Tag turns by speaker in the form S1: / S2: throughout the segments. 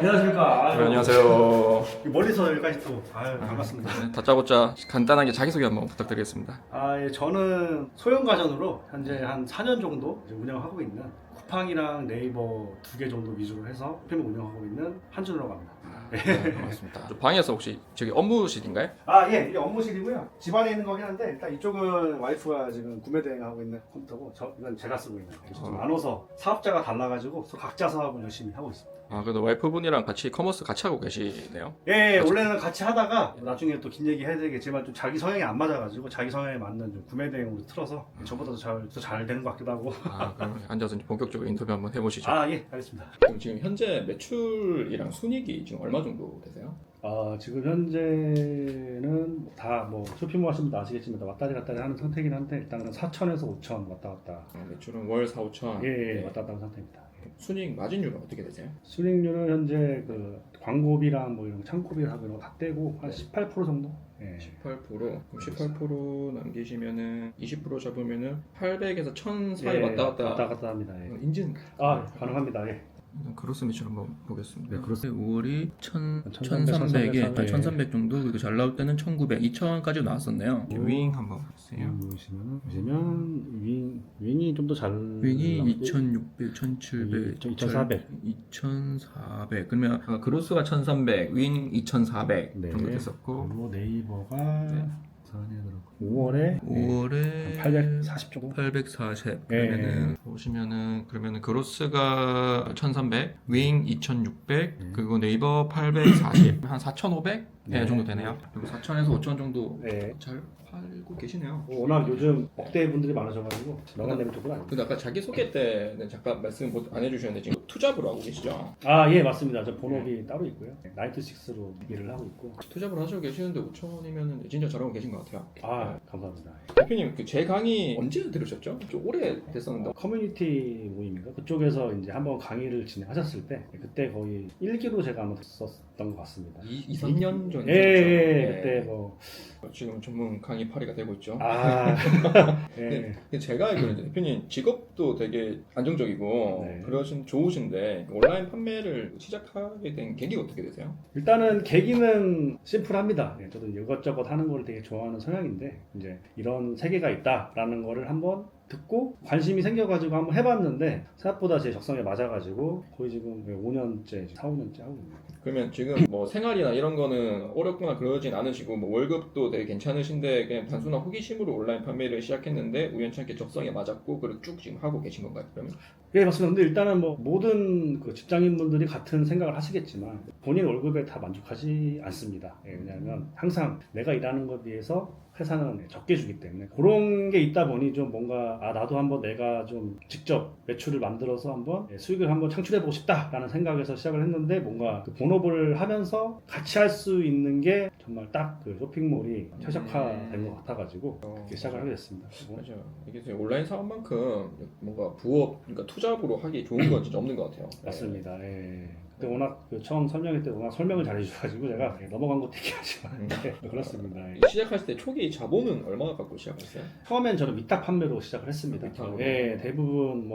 S1: 안녕하십니까.
S2: 네, 안녕하세요.
S1: 멀리서 여기까지 또 반갑습니다.
S2: 네, 다짜고짜 간단하게 자기소개 한번 부탁드리겠습니다.
S1: 예, 저는 소형가전으로 현재 한 4년 정도 이제 운영하고 있는 쿠팡이랑 네이버 2개 정도 위주로 해서 쇼핑몰 운영하고 있는 한준호라고 합니다.
S2: 네, 반갑습니다. 방에서 혹시 저기 업무실인가요?
S1: 예, 이게 업무실이고요. 집안에 있는 거긴 한데 일단 이쪽은 와이프가 지금 구매 대행하고 있는 컴퓨터고 이건 제가 쓰고 있는 거예요. 좀 나눠서 사업자가 달라가지고 각자 사업을 열심히 하고 있습니다.
S2: 그래도 와이프분이랑 같이 커머스 같이 하고 계시네요.
S1: 예, 원래는 같이 하다가 나중에 또 긴 얘기 해야 되겠지만 좀 자기 성향이 안 맞아가지고 자기 성향에 맞는 좀 구매 대행으로 틀어서 저보다 더 잘 되는 것 같기도 하고.
S2: 그럼 앉아서 이제 본격적으로 인터뷰 한번 해보시죠.
S1: 예, 알겠습니다.
S2: 그럼 지금 현재 매출이랑 순이익이 지금 얼마 정도 되세요?
S1: 지금 현재는 다 쇼핑몰 하시면 아시겠지만 왔다리 갔다리 하는 상태긴 한데 일단은 4천에서 5천 왔다 갔다.
S2: 매출은 월 4, 5천.
S1: 예, 왔다 갔다 하는 상태입니다.
S2: 순이익 마진율은 어떻게 되세요?
S1: 수익률은 현재 그 광고비랑 이런 창고비하고 이런 거 다 떼고 한 18% 정도? 예.
S2: 18%? 그럼 18% 남기시면은 20% 잡으면은 800에서 1000 사이 왔다
S1: 갔다 합니다. 예.
S2: 인증
S1: 가능합니다. 예.
S2: 그로스 매출 한번 보겠습니다.
S1: 네, 그로스.
S2: 5월이
S1: 1300에
S2: 1300 정도, 그리고 잘 나올 때는 1900, 2000까지 나왔었네요. 윙 한번 보세요.
S1: 보시면 윙이 좀 더 잘.
S2: 윙이 2600, 1700,
S1: 2400.
S2: 2400. 그러면 그로스가 1300, 윙 2400
S1: 네.
S2: 정도 됐었고,
S1: 그리고 네이버가
S2: 네.
S1: 5월에 840 정도.
S2: 840. 그러면은 보시면은 그러면은 그로스가 1300, 윙 2600, 그리고 네이버 840, 한 4500 정도 되네요. 그럼 4000에서 5000 정도
S1: 네.
S2: 잘 팔고 계시네요.
S1: 워낙 요즘 억대 분들이 많아져가지고 나만 내면 조금 아니고.
S2: 근데 아까 자기 소개 때는 잠깐 말씀 안 해주셨는데 지금 투잡으로 하고 계시죠?
S1: 예, 맞습니다. 저 본업이 따로 있고요. 나이트6로 일을 하고 있고.
S2: 투잡으로 하시고 계시는데 5천이면은 진짜 잘하고 계신 것 같아요.
S1: 감사합니다.
S2: 대표님 제 강의 언제 들으셨죠? 좀 오래 됐었는데.
S1: 커뮤니티 모임인가? 그쪽에서 이제 한번 강의를 진행하셨을 때 그때 거의 1기로 제가 아마 썼던 것 같습니다.
S2: 2, 3년 전이죠?
S1: 그때
S2: 지금 전문 강의 파리가 되고 있죠.
S1: 예.
S2: 근데 제가 알기로는 대표님 직업도 되게 안정적이고
S1: 네.
S2: 그러신 좋으신데 온라인 판매를 시작하게 된 계기가 어떻게 되세요?
S1: 일단은 계기는 심플합니다. 저도 이것저것 하는 걸 되게 좋아하는 성향인데 이제 이런 세계가 있다라는 거를 한번 듣고 관심이 생겨가지고 한번 해봤는데 생각보다 제 적성에 맞아가지고 거의 지금 5년째, 4, 5년째 하고 있네요.
S2: 그러면 지금 생활이나 이런 거는 어렵거나 그러진 않으시고 월급도 되게 괜찮으신데 그냥 단순한 호기심으로 온라인 판매를 시작했는데 우연찮게 적성에 맞았고 그걸 쭉 지금 하고 계신 건가요? 그러면?
S1: 예, 맞습니다. 근데 일단은 모든 그 직장인분들이 같은 생각을 하시겠지만 본인 월급에 다 만족하지 않습니다. 왜냐하면 항상 내가 일하는 것에 비해서 회사는 적게 주기 때문에 그런 게 있다 보니 좀 뭔가 나도 한번 내가 좀 직접 매출을 만들어서 한번 수익을 한번 창출해보고 싶다라는 생각에서 시작을 했는데 뭔가 그 본업을 하면서 같이 할 수 있는 게 정말 딱 그 쇼핑몰이 최적화된 것 같아가지고 이렇게 시작을 하게 됐습니다.
S2: 맞아요. 이게 온라인 사업만큼 뭔가 부업, 그러니까 투잡으로 하기 좋은 건 진짜 없는 것 같아요.
S1: 맞습니다. 예. 근데 워낙 처음 설명할 때 워낙 설명을 잘해주셔가지고 제가 넘어간 것도 있긴 하지만 그렇습니다.
S2: 시작하실 때 초기 자본은 얼마나 갖고 시작했어요?
S1: 처음엔 저는 위탁 판매로 시작을 했습니다.
S2: 위탁으로?
S1: 예, 대부분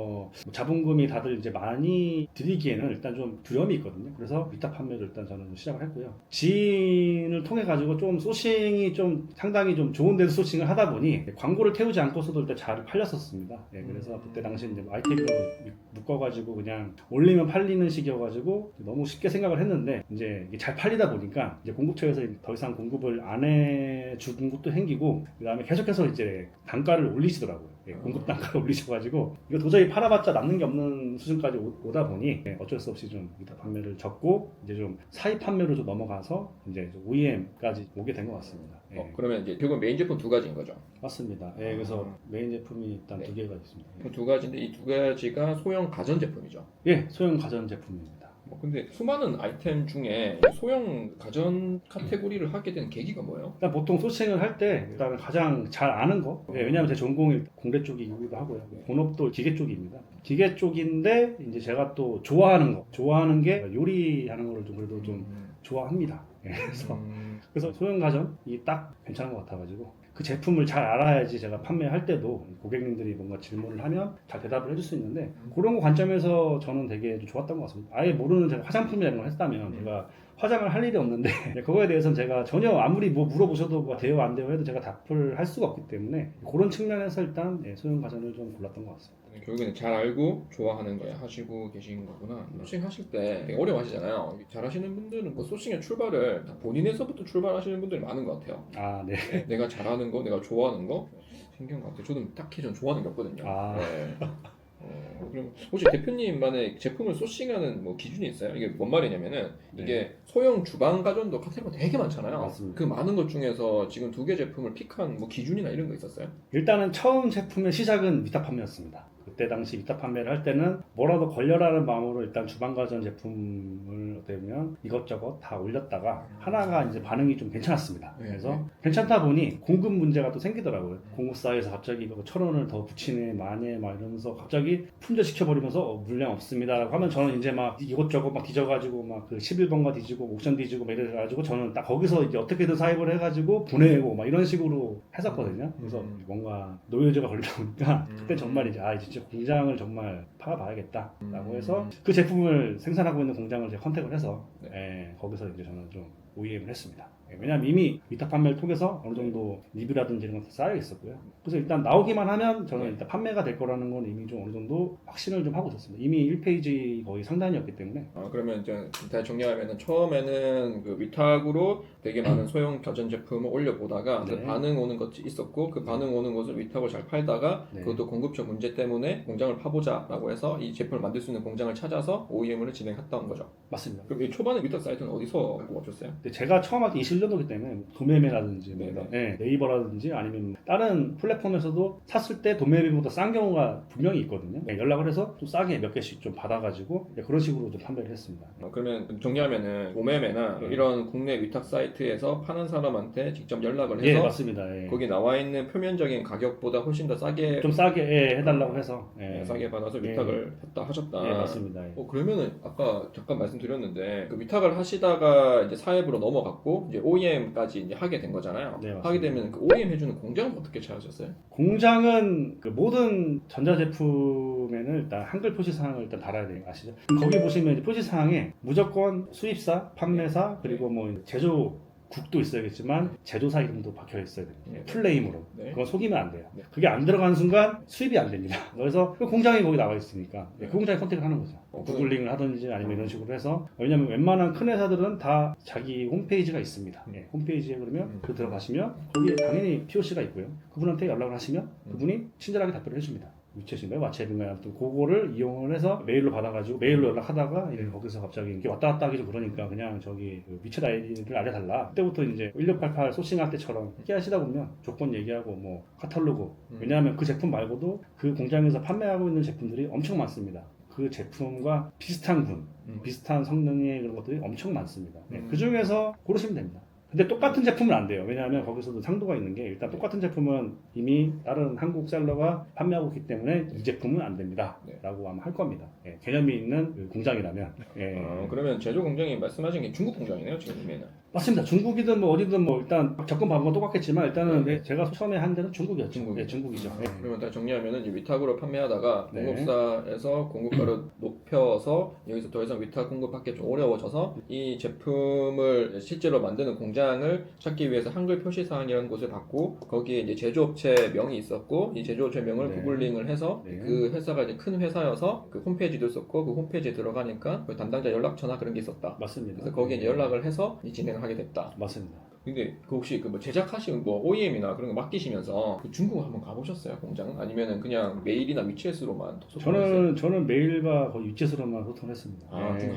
S1: 자본금이 다들 이제 많이 들이기에는 일단 좀 두려움이 있거든요. 그래서 위탁 판매로 일단 저는 시작을 했고요. 지인을 통해 가지고 좀 소싱이 좀 상당히 좀 좋은 데서 소싱을 하다 보니 광고를 태우지 않고서도 일단 잘 팔렸었습니다. 그래서 그때 당시 이제 아이템으로 묶어가지고 그냥 올리면 팔리는 식이어가지고 너무 쉽게 생각을 했는데 이제 이게 잘 팔리다 보니까 이제 공급처에서 더 이상 공급을 안 해주는 것도 생기고 그 다음에 계속해서 이제 단가를 올리시더라고요. 공급 단가를 올리셔가지고 이거 도저히 팔아봤자 남는 게 없는 수준까지 오다 보니 어쩔 수 없이 좀 위탁 판매를 접고 이제 좀 사입 판매로 좀 넘어가서 이제 OEM까지 오게 된 것 같습니다.
S2: 그러면 이제 결국 메인 제품 두 가지인 거죠?
S1: 맞습니다. 그래서 메인 제품이 일단 두 개가 있습니다.
S2: 두 가지인데 이 두 가지가 소형 가전 제품이죠?
S1: 소형 가전 제품입니다.
S2: 근데 수많은 아이템 중에 소형 가전 카테고리를 하게 된 계기가 뭐예요?
S1: 일단 보통 소싱을 할 때 일단 가장 잘 아는 거 왜냐하면 제 전공이 공대 쪽이기도 하고요. 본업도 기계 쪽입니다. 기계 쪽인데 이제 제가 또 좋아하는 게 요리하는 거를 좀 그래도 좀 좋아합니다. 그래서 소형 가전이 딱 괜찮은 것 같아가지고 그 제품을 잘 알아야지 제가 판매할 때도 고객님들이 뭔가 질문을 하면 잘 대답을 해줄 수 있는데 그런 관점에서 저는 되게 좀 좋았던 것 같습니다. 아예 모르는 제가 화장품이라는 걸 했다면 제가 화장을 할 일이 없는데 그거에 대해서는 제가 전혀 아무리 뭐 물어보셔도 뭐 돼요 안 돼요 해도 제가 답을 할 수가 없기 때문에 그런 측면에서 일단 소형 가전을 좀 골랐던 것 같습니다.
S2: 결국에는 잘 알고 좋아하는 거야 하시고 계신 거구나. 소싱 하실 때 되게 어려워하시잖아요. 잘 하시는 분들은 뭐 소싱의 출발을 다 본인에서부터 출발하시는 분들이 많은 것 같아요.
S1: 아, 네.
S2: 내가 잘하는 거, 내가 좋아하는 거 신기한 것 같아요. 저도 딱히 전 좋아하는 게 없거든요.
S1: 아.
S2: 네. 그럼 혹시 대표님만의 제품을 소싱하는 뭐 기준이 있어요? 이게 뭔 말이냐면은 이게 소형 주방 가전도 카테고리가 되게 많잖아요.
S1: 맞습니다.
S2: 그 많은 것 중에서 지금 두 개 제품을 픽한 뭐 기준이나 이런 거 있었어요?
S1: 일단은 처음 제품의 시작은 위탁 판매였습니다. 그때 당시 위탁 판매를 할 때는 뭐라도 걸려라는 마음으로 일단 주방가전 제품을 어떻게 보면 이것저것 다 올렸다가 하나가 이제 반응이 좀 괜찮았습니다.
S2: 네,
S1: 그래서
S2: 네.
S1: 괜찮다 보니 공급 문제가 또 생기더라고요. 공급사에서 갑자기 이거 1,000원을 더 붙이네 마네 막 이러면서 갑자기 품절시켜버리면서 물량 없습니다라고 하면 저는 이제 막 이것저것 막 뒤져가지고 막 그 11번가 뒤지고 옥션 뒤지고 막 이래가지고 저는 딱 거기서 이제 어떻게든 사입을 해가지고 보내고 막 이런 식으로 했었거든요. 그래서 뭔가 노이즈가 걸리다 보니까 그때 정말 이제 진짜 공장을 정말 파봐야겠다라고 해서 그 제품을 생산하고 있는 공장을 제가 컨택을 해서 거기서 이제 저는 좀 OEM을 했습니다. 왜냐하면 이미 위탁 판매를 통해서 어느 정도 리뷰라든지 이런 것도 쌓여 있었고요. 그래서 일단 나오기만 하면 저는 일단 판매가 될 거라는 건 이미 좀 어느 정도 확신을 좀 하고 있었습니다. 이미 1페이지 거의 상단이었기 때문에.
S2: 그러면 이제 다 정리하면은 처음에는 그 위탁으로 되게 많은 소형 가전 제품을 올려보다가 그 반응 오는 것이 있었고 그 반응 오는 것을 위탁으로 잘 팔다가 그것도 공급처 문제 때문에 공장을 파보자라고 해서 이 제품을 만들 수 있는 공장을 찾아서 OEM을 진행했던 거죠.
S1: 맞습니다.
S2: 그럼 이 초반에 위탁 사이트는 어디서 뽑아줬어요?
S1: 근데 제가 처음 할 때 21년도기 때문에 도매매라든지 네이버라든지 아니면 다른 플랫폼에서도 샀을 때 도매매보다 싼 경우가 분명히 있거든요. 연락을 해서 좀 싸게 몇 개씩 좀 받아가지고 그런 식으로 좀 판매를 했습니다.
S2: 그러면 정리하면은 도매매나 이런 국내 위탁 사이트에서 파는 사람한테 직접 연락을 해서
S1: 맞습니다.
S2: 거기 나와 있는 표면적인 가격보다 훨씬 더 싸게
S1: 좀 싸게 해달라고 해서
S2: 싸게 받아서 위탁을 했다 하셨다.
S1: 맞습니다.
S2: 그러면은 아까 잠깐 말씀드렸는데 그 위탁을 하시다가 이제 사업으로 넘어갔고 이제 OEM까지 이제 하게 된 거잖아요. 하게 되면 그 OEM 해주는 공장은 어떻게 찾으셨어요?
S1: 공장은 그 모든 전자제품에는 일단 한글 표시사항을 일단 달아야 돼요. 아시죠? 거기 보시면 이제 표시사항에 무조건 수입사, 판매사, 그리고 뭐 제조 국도 있어야겠지만 제조사 이름도 박혀 있어야 돼요. 풀네임으로. 그건 속이면 안 돼요. 그게 안 들어가는 순간 수입이 안 됩니다. 그래서 그 공장이 거기 나와 있으니까 그 공장에 컨택을 하는 거죠. 구글링을 하든지 아니면 이런 식으로 해서 왜냐면 웬만한 큰 회사들은 다 자기 홈페이지가 있습니다. 홈페이지에 그러면 그 들어가시면 거기에 당연히 POC가 있고요. 그분한테 연락을 하시면 그분이 친절하게 답변을 해줍니다. 위챗인가요? 왓챗인가요? 아무튼 그거를 이용을 해서 메일로 받아가지고 메일로 연락하다가 거기서 갑자기 이렇게 왔다 갔다 하기 좀 그러니까 그냥 저기 그 위챗 아이디를 알려달라. 그때부터 이제 1688 소싱할 때처럼 이렇게 하시다 보면 조건 얘기하고 뭐 카탈로그 왜냐하면 그 제품 말고도 그 공장에서 판매하고 있는 제품들이 엄청 많습니다. 그 제품과 비슷한 군, 비슷한 성능의 그런 것들이 엄청 많습니다. 그 중에서 고르시면 됩니다. 근데 똑같은 제품은 안 돼요. 왜냐하면 거기서도 상도가 있는 게 일단 똑같은 제품은 이미 다른 한국 셀러가 판매하고 있기 때문에 이 제품은 안 됩니다. 라고 아마 할 겁니다. 개념이 있는 그 공장이라면.
S2: 그러면 제조 공장이 말씀하신 게 중국 공장이네요, 지금 보면은.
S1: 맞습니다. 중국이든 뭐 어디든 뭐 일단 접근 방법은 똑같겠지만 일단은 제가 처음에 한 데는 중국이었죠. 중국이죠.
S2: 그러면 다 정리하면은 이제 위탁으로 판매하다가 공급사에서 공급가를 높여서 여기서 더 이상 위탁 공급받기 좀 어려워져서 이 제품을 실제로 만드는 공장을 찾기 위해서 한글 표시사항이라는 곳을 받고 거기에 이제 제조업체 명이 있었고 이 제조업체 명을 구글링을 해서 그 회사가 이제 큰 회사여서 그 홈페이지도 있었고 그 홈페이지에 들어가니까 그 담당자 연락처나 그런 게 있었다.
S1: 맞습니다.
S2: 그래서 거기에 이제 연락을 해서 진행을 하게 됐다.
S1: 맞습니다.
S2: 근데 그 혹시 그 뭐 제작하시는 뭐 OEM이나 그런 거 맡기시면서 그 중국 한번 가보셨어요? 공장은? 아니면은 그냥 메일이나 위챗으로만 소통했어요?
S1: 저는 메일과 거의 위챗으로만 소통했습니다.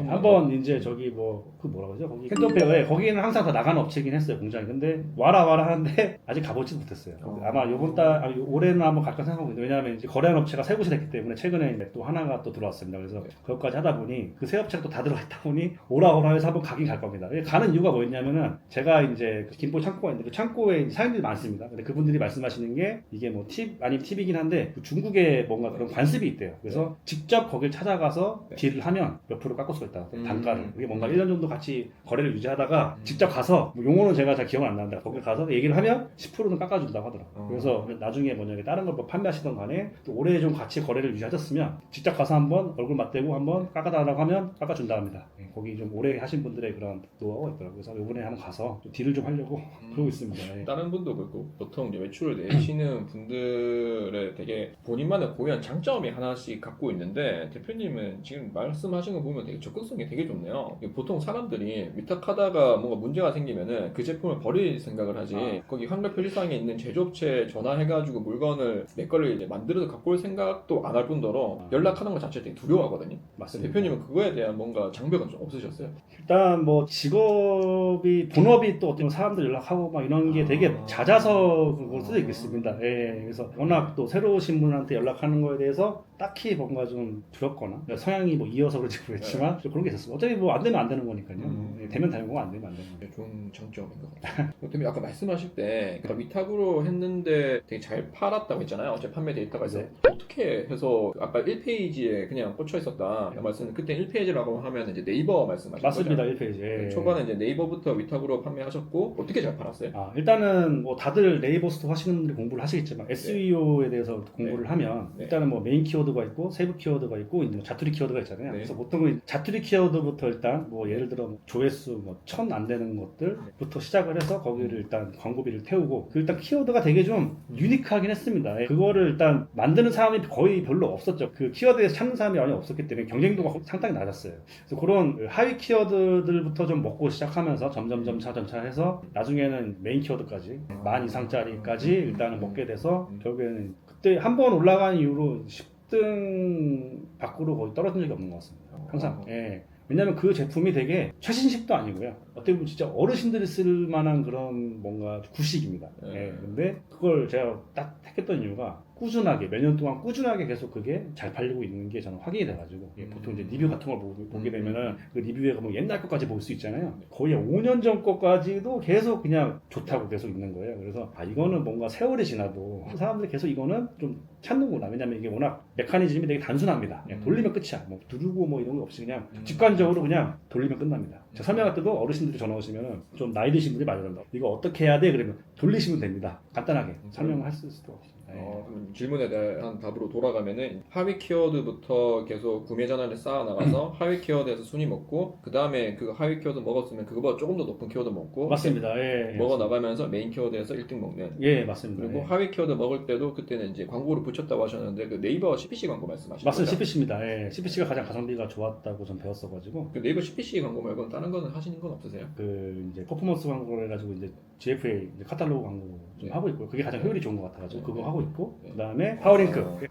S2: 한번
S1: 이제 저기 뭐 그 뭐라 그러죠? 거기 캔터페어에 거기는 항상 다 나가는 업체긴 했어요 공장이. 근데 와라 하는데 아직 가보지도 못했어요. 아마 올해는 한번 갈까 생각하고 있는데 왜냐하면 이제 거래한 업체가 세 곳이 됐기 때문에 최근에 또 하나가 또 들어왔습니다. 그래서 그것까지 하다 보니 그 세 업체가 또 다 들어가 있다 보니 오라 해서 한번 가긴 갈 겁니다. 가는 이유가 뭐였냐면은 제가 이제 이제 김포 창고가 있는데 그 창고에 사장님들이 많습니다. 근데 그분들이 말씀하시는 게 이게 뭐 팁 아니면 팁이긴 한데 그 중국에 뭔가 그런 관습이 있대요. 그래서 직접 거길 찾아가서 딜을 하면 몇 프로 깎을 수가 있다. 단가를. 그게 뭔가 1년 정도 같이 거래를 유지하다가 직접 가서 뭐 용어는 제가 잘 기억은 안 나는데 거기 가서 얘기를 하면 10%는 깎아준다고 하더라고요. 그래서 나중에 뭐냐 다른 걸 뭐 판매하시던 간에 또 오래 좀 같이 거래를 유지하셨으면 직접 가서 한번 얼굴 맞대고 한번 깎아달라고 하면 깎아준다 합니다. 거기 좀 오래 하신 분들의 그런 노하우가 있더라고요. 그래서 이번에 한번 가서 좀 딜을 좀 하려고 그러고 있습니다. 예.
S2: 다른 분도 그렇고 보통 이제 매출을 내시는 분들의 되게 본인만의 고유한 장점이 하나씩 갖고 있는데 대표님은 지금 말씀하신 거 보면 되게 접근성이 되게 좋네요. 보통 사람들이 위탁하다가 뭔가 문제가 생기면은 그 제품을 버릴 생각을 하지 거기 한글 표시상에 있는 제조업체에 전화해가지고 물건을 내 거를 이제 만들어서 갖고 올 생각도 안 할 뿐더러 연락하는 것 자체가 되게 두려워하거든요.
S1: 맞습니다.
S2: 대표님은 그거에 대한 뭔가 장벽은 좀 없으셨어요?
S1: 일단 뭐 직업이 본업이 또 어떤 사람들 연락하고 막 이런 게 되게 잦아서 그걸 수도 있겠습니다. 예, 그래서 워낙 또 새로 오신 분한테 연락하는 거에 대해서 딱히 뭔가 좀 두렵거나 성향이 뭐 이어서 그런지 모르겠지만 좀 그런 게 있었어요. 어차피 뭐 안 되면 안 되는 거니까요. 예, 되면 되는 거고 안 되면 안 되는 거고.
S2: 좋은 장점인 것 같아요. 대표님 아까 말씀하실 때 위탁으로 했는데 되게 잘 팔았다고 했잖아요. 어제 판매 데이터가 있어요.
S1: 네.
S2: 어떻게 해서 아까 1페이지에 그냥 꽂혀 있었다 말씀 그때 1페이지라고 하면 이제 네이버 말씀하신
S1: 맞습니다.
S2: 거죠?
S1: 1페이지. 예.
S2: 초반에 이제 네이버부터 위탁으로 판매하셨고 어떻게 잘 팔았어요?
S1: 일단은 뭐 다들 네이버 스토어 하시는 분들이 공부를 하시겠지만 SEO에 대해서 공부를 하면 일단은 뭐 메인 키워드가 있고 세부 키워드가 있고 이제 자투리 키워드가 있잖아요. 그래서 보통은 자투리 키워드부터 일단 뭐 예를 들어 뭐 조회수 뭐 1000 안 되는 것들부터 시작을 해서 거기를 일단 광고비를 태우고 그 일단 키워드가 되게 좀 유니크하긴 했습니다. 예. 그거를 일단 만드는 사람이 거의 별로 없었죠. 그 키워드에서 찾는 사람이 많이 없었기 때문에 경쟁도가 상당히 낮았어요. 그래서 그런 하위 키워드들부터 좀 먹고 시작하면서 점차 해서 나중에는 메인 키워드까지 10,000 이상짜리까지 일단은 먹게 돼서 결국에는 그때 한 번 올라간 이후로 10등 밖으로 거의 떨어진 적이 없는 것 같습니다. 항상. 예. 왜냐면 그 제품이 되게 최신식도 아니고요. 어떻게 보면 진짜 어르신들이 쓸 만한 그런 뭔가 구식입니다. 예. 근데 그걸 제가 딱 택했던 이유가 꾸준하게 몇 년 동안 꾸준하게 계속 그게 잘 팔리고 있는 게 저는 확인이 돼가지고 보통 이제 리뷰 같은 걸 보게 되면은 그 리뷰에 뭐 옛날 것까지 볼 수 있잖아요. 거의 5년 전 것까지도 계속 그냥 좋다고 계속 있는 거예요. 그래서 이거는 뭔가 세월이 지나도 사람들이 계속 이거는 좀 찾는구나. 왜냐면 이게 워낙 메커니즘이 되게 단순합니다. 그냥 돌리면 끝이야. 뭐 누르고 뭐 이런 거 없이 그냥 직관적으로 그냥 돌리면 끝납니다. 제가 설명할 때도 어르신들이 전화 오시면은 좀 나이 드신 분들이 많이 그런다. 이거 어떻게 해야 돼? 그러면 돌리시면 됩니다. 간단하게 설명을 할 수도 있습니다.
S2: 그럼 질문에 대한 답으로 돌아가면은 하위 키워드부터 계속 구매 전화를 쌓아 나가서 하위 키워드에서 순위 먹고 그 다음에 그 하위 키워드 먹었으면 그거보다 조금 더 높은 키워드 먹고
S1: 맞습니다.
S2: 먹어 나가면서 메인 키워드에서 1등 먹는.
S1: 예, 맞습니다.
S2: 그리고 하위 키워드 먹을 때도 그때는 이제 광고를 붙였다고 하셨는데 그 네이버 CPC 광고 말씀하시는 거죠?
S1: 맞습니다. CPC입니다. 예, CPC가 가장 가성비가 좋았다고 전 배웠어가지고
S2: 그 네이버 CPC 광고 말고는 다른 거는 하시는 건 없으세요?
S1: 그 이제 퍼포먼스 광고를 해가지고 이제 GFA 이제 카탈로그 광고 좀 하고 있고 그게 가장 효율이 좋은 것 같아가지고 그거 하고 있고 그다음에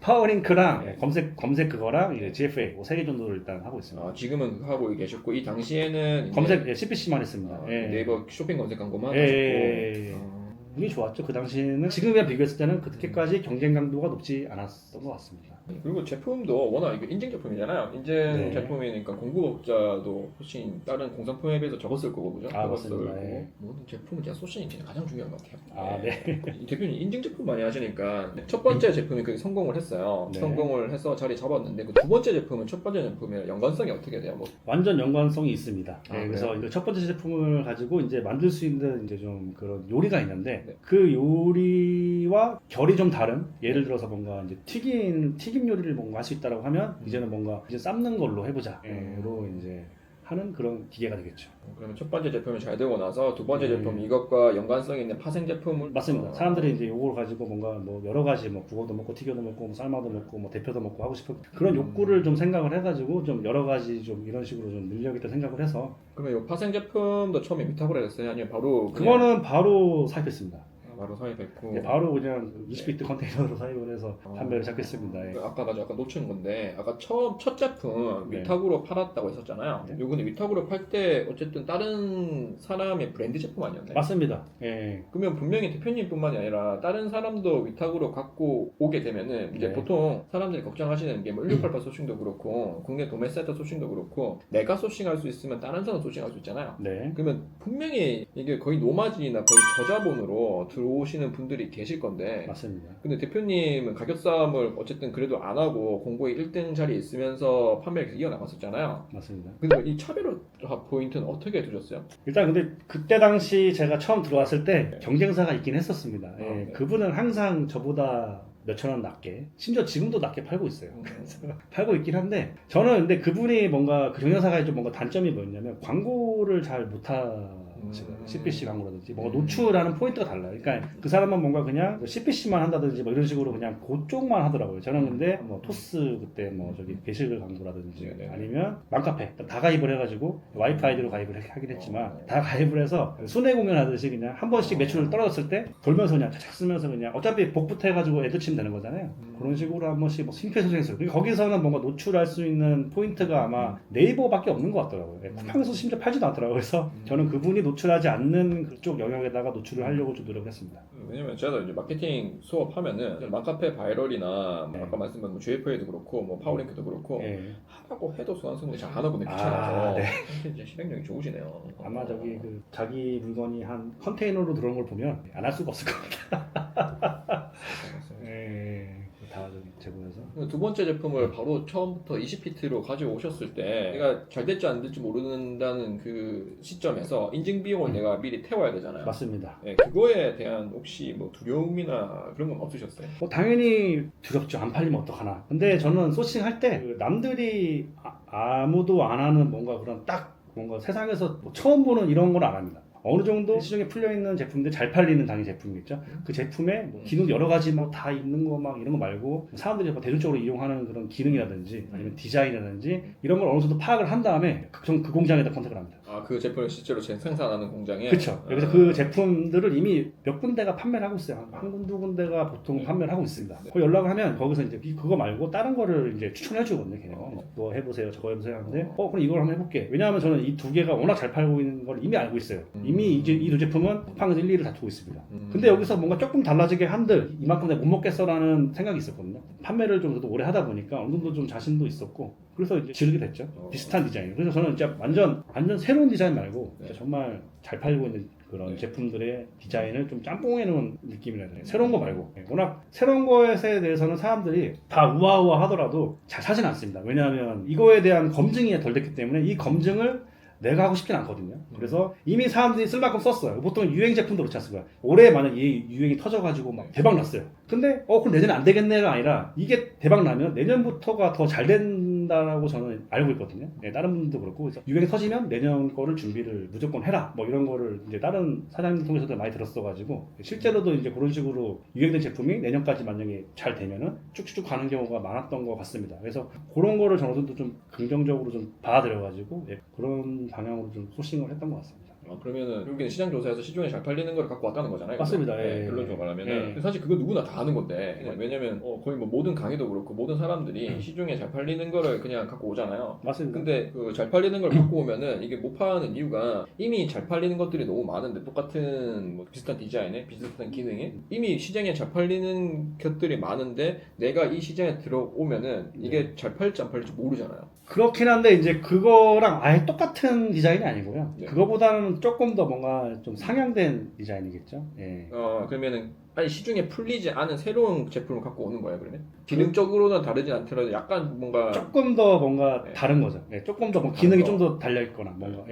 S1: 파워링크랑 검색 그거랑 이제 GFA 3개 정도를 일단 하고 있습니다.
S2: 지금은 하고 계셨고 이 당시에는
S1: 검색 CPC만 했습니다.
S2: 네이버 쇼핑 검색 광고만 하셨고.
S1: 운이 좋았죠. 그 당시에는 지금이랑 비교했을 때는 그렇게까지 경쟁 강도가 높지 않았던 것 같습니다.
S2: 그리고 제품도 워낙 이거 인증 제품이잖아요. 인증 제품이니까 공급업자도 훨씬 다른 공산품에 비해서 적었을 거고 그죠? 적었을 거고 모든 제품은 진짜 소싱이 진짜 가장 중요한 것 같아요. 대표님 인증 제품 많이 하시니까 첫 번째 제품이 그게 성공을 했어요. 성공을 해서 자리 잡았는데 그 두 번째 제품은 첫 번째 제품이랑 연관성이 어떻게 돼요? 뭐
S1: 완전 연관성이 있습니다. 그래서 첫 번째 제품을 가지고 이제 만들 수 있는 이제 좀 그런 요리가 있는데 그 요리와 결이 좀 다른 예를 들어서 뭔가 이제 튀김 요리를 뭔가 할 수 있다라고 하면 이제는 뭔가 이제 삶는 걸로 해보자 로 이제 하는 그런 기계가 되겠죠.
S2: 그러면 첫 번째 제품이 잘 되고 나서 두 번째 제품 이것과 연관성 있는 파생 제품을
S1: 맞습니다. 사람들이 이제 요걸 가지고 뭔가 뭐 여러 가지 뭐 구워도 먹고 튀겨도 먹고 뭐 삶아도 먹고 뭐 대표도 먹고 하고 싶은 그런 욕구를 좀 생각을 해가지고 좀 여러 가지 좀 이런 식으로 좀 늘려야겠다 생각을 해서.
S2: 그러면 이 파생 제품도 처음에 위탁을 했어요? 아니면 바로
S1: 그거는 바로 사입했습니다.
S2: 바로 사입했고
S1: 네, 바로 그냥 20비트 컨테이너로 사입을 해서 판매를 시작했습니다. 예.
S2: 아까 맞아, 아까 놓친 건데 아까 첫 제품
S1: 네.
S2: 위탁으로 팔았다고 했었잖아요.
S1: 네.
S2: 요거는 위탁으로 팔 때 어쨌든 다른 사람의 브랜드 제품 아니었나요?
S1: 맞습니다. 예.
S2: 그러면 분명히 대표님뿐만이 아니라 다른 사람도 위탁으로 갖고 오게 되면은 이제
S1: 네.
S2: 보통 사람들이 걱정하시는 게 뭐 1688 소싱도 그렇고 국내 도매 사이트 소싱도 그렇고 내가 소싱할 수 있으면 다른 사람 소싱할 수 있잖아요.
S1: 네.
S2: 그러면 분명히 이게 거의 노마진이나 거의 저자본으로 들어오시는 분들이 계실 건데
S1: 맞습니다.
S2: 근데 대표님은 가격 싸움을 어쨌든 그래도 안 하고 공고에 1등 자리에 있으면서 판매를 계속 이어나갔었잖아요.
S1: 맞습니다.
S2: 근데 이 차별화 포인트는 어떻게 두셨어요?
S1: 일단 근데 그때 당시 제가 처음 들어왔을 때 경쟁사가 있긴 했었습니다. 예.
S2: 네.
S1: 그분은 항상 저보다 몇천 원 낮게, 심지어 지금도 낮게 팔고 있어요. 팔고 있긴 한데 저는 근데 그분이 뭔가 그 경쟁사가 좀 뭔가 단점이 뭐였냐면 광고를 잘 못하시거든요. CPC 광고라든지 뭔가 노출하는 포인트가 달라요. 그러니까 그 사람은 뭔가 그냥 CPC만 한다든지 뭐 이런 식으로 그냥 그쪽만 하더라고요. 저는 근데 뭐 토스 그때 뭐 저기 게시글 광고라든지
S2: 네네.
S1: 아니면 맘카페 다 가입을 해가지고 와이파이로 가입을 하긴 했지만 다 가입을 해서 순회 공연하듯이 그냥 한 번씩 매출을 떨어졌을 때 돌면서 그냥 착착 쓰면서 그냥 어차피 복부터 해가지고 애들 치면 되는 거잖아요. 그런 식으로 한 번씩 뭐 심폐소생술. 거기서는 뭔가 노출할 수 있는 포인트가 아마 네이버밖에 없는 것 같더라고요. 쿠팡에서 심지어 팔지도 않더라고요. 그래서 저는 그분이 노출하지 않는 그쪽 영역에다가 노출을 하려고 좀 노력을 했습니다.
S2: 왜냐면 제가 이제 마케팅 수업하면은 맘카페 바이럴이나
S1: 네.
S2: 아까 말씀드린 뭐 GFA도 그렇고 뭐 파워링크도 그렇고
S1: 예.
S2: 하라고 해도 수강생들이 잘 안 하거든요.
S1: 아,
S2: 귀찮아서.
S1: 네.
S2: 이제 실행력이 좋으시네요.
S1: 아마 저기 그 자기 물건이 한 컨테이너로 들어온 걸 보면 안 할 수가 없을 겁니다. 예. 다 저기 제공해서.
S2: 두 번째 제품을 바로 처음부터 20피트로 가져오셨을 때 내가 잘 될지 안 될지 모른다는 그 시점에서 인증 비용을 내가 미리 태워야 되잖아요.
S1: 맞습니다.
S2: 네, 그거에 대한 혹시 뭐 두려움이나 그런 건 없으셨어요?
S1: 뭐 당연히 두렵죠. 안 팔리면 어떡하나. 근데 저는 소싱할 때 그 남들이 아무도 안 하는 뭔가 그런 딱 뭔가 세상에서 뭐 처음 보는 이런 건 안 합니다. 어느 정도 시중에 풀려 있는 제품들 잘 팔리는 당연히 제품이 있죠. 그 제품에 뭐 기능 여러 가지 뭐 다 있는 거 막 이런 거 말고 사람들이 뭐 대중적으로 이용하는 그런 기능이라든지 아니면 디자인이라든지 이런 걸 어느 정도 파악을 한 다음에 전 그 공장에다 컨택을 합니다.
S2: 아, 그 제품을 실제로 생산하는 공장에?
S1: 그렇죠. 그래서 그 제품들을 이미 몇 군데가 판매를 하고 있어요. 한 군데 두 군데가 보통 판매를 하고 있습니다. 거기 연락을 하면 거기서 이제 그거 말고 다른 거를 이제 추천해 주거든요. 걔네가 뭐 해보세요, 저거 해보세요 하는데 그럼 이걸 한번 해볼게. 왜냐하면 저는 이 두 개가 워낙 잘 팔고 있는 걸 이미 알고 있어요. 이미 이제 이 두 제품은 쿠팡에서 1, 2를 다투고 있습니다. 근데 여기서 뭔가 조금 달라지게 한들 이만큼 내가 못 먹겠어라는 생각이 있었거든요. 판매를 좀 그래도 오래 하다 보니까 어느 정도 좀 자신도 있었고 그래서 이제 지르게 됐죠. 비슷한 디자인. 그래서 저는 진짜 완전 새로운 디자인 말고 진짜 정말 잘 팔고 있는 그런 제품들의 디자인을 좀 짬뽕해 놓은 느낌이라 해야 되나요? 새로운 거 말고. 워낙 새로운 거에 대해서는 사람들이 다 우아우아 하더라도 잘 사진 않습니다. 왜냐하면 이거에 대한 검증이 덜 됐기 때문에 이 검증을 내가 하고 싶진 않거든요. 그래서 이미 사람들이 쓸 만큼 썼어요. 보통 유행 제품도 그렇지 않습니까? 올해 만약 이 유행이 터져가지고 막 대박 났어요. 근데 그럼 내년에 안 되겠네가 아니라 이게 대박 나면 내년부터가 더 잘 된다라고 저는 알고 있거든요. 네, 다른 분들도 그렇고 그래서 유행이 터지면 내년 거를 준비를 무조건 해라. 뭐 이런 거를 이제 다른 사장님 통해서도 많이 들었어가지고 실제로도 이제 그런 식으로 유행된 제품이 내년까지 만약에 잘 되면은 쭉쭉 가는 경우가 많았던 것 같습니다. 그래서 그런 거를 저도 좀 긍정적으로 좀 받아들여가지고 그런 방향으로 좀 소싱을 했던 것 같습니다.
S2: 그러면은 여기는 시장 조사에서 시중에 잘 팔리는 걸 갖고 왔다는 거잖아요.
S1: 맞습니다.
S2: 네,
S1: 예.
S2: 결론적으로 말하면은
S1: 예.
S2: 사실 그거 누구나 다 아는 건데 왜냐면 거의 뭐 모든 강의도 그렇고 모든 사람들이 시중에 잘 팔리는 거를 그냥 갖고 오잖아요.
S1: 맞습니다.
S2: 근데 그 잘 팔리는 걸 갖고 오면은 이게 못 파는 이유가 이미 잘 팔리는 것들이 너무 많은데 똑같은 뭐 비슷한 디자인에 비슷한 기능에 이미 시장에 잘 팔리는 것들이 많은데 내가 이 시장에 들어오면은 이게 잘 팔릴지 안 팔릴지 모르잖아요.
S1: 그렇긴 한데 이제 그거랑 아예 똑같은 디자인이 아니고요.
S2: 네.
S1: 그거보다는 조금 더 뭔가 좀 상향된 디자인이겠죠. 예.
S2: 그러면은 아니 시중에 풀리지 않은 새로운 제품을 갖고 오는 거예요, 그러면? 기능적으로는 다르진 않더라도 약간 뭔가
S1: 조금 더 뭔가
S2: 네.
S1: 다른 거죠. 예, 조금 더 뭐 기능이 좀 더 달려 있거나 뭔가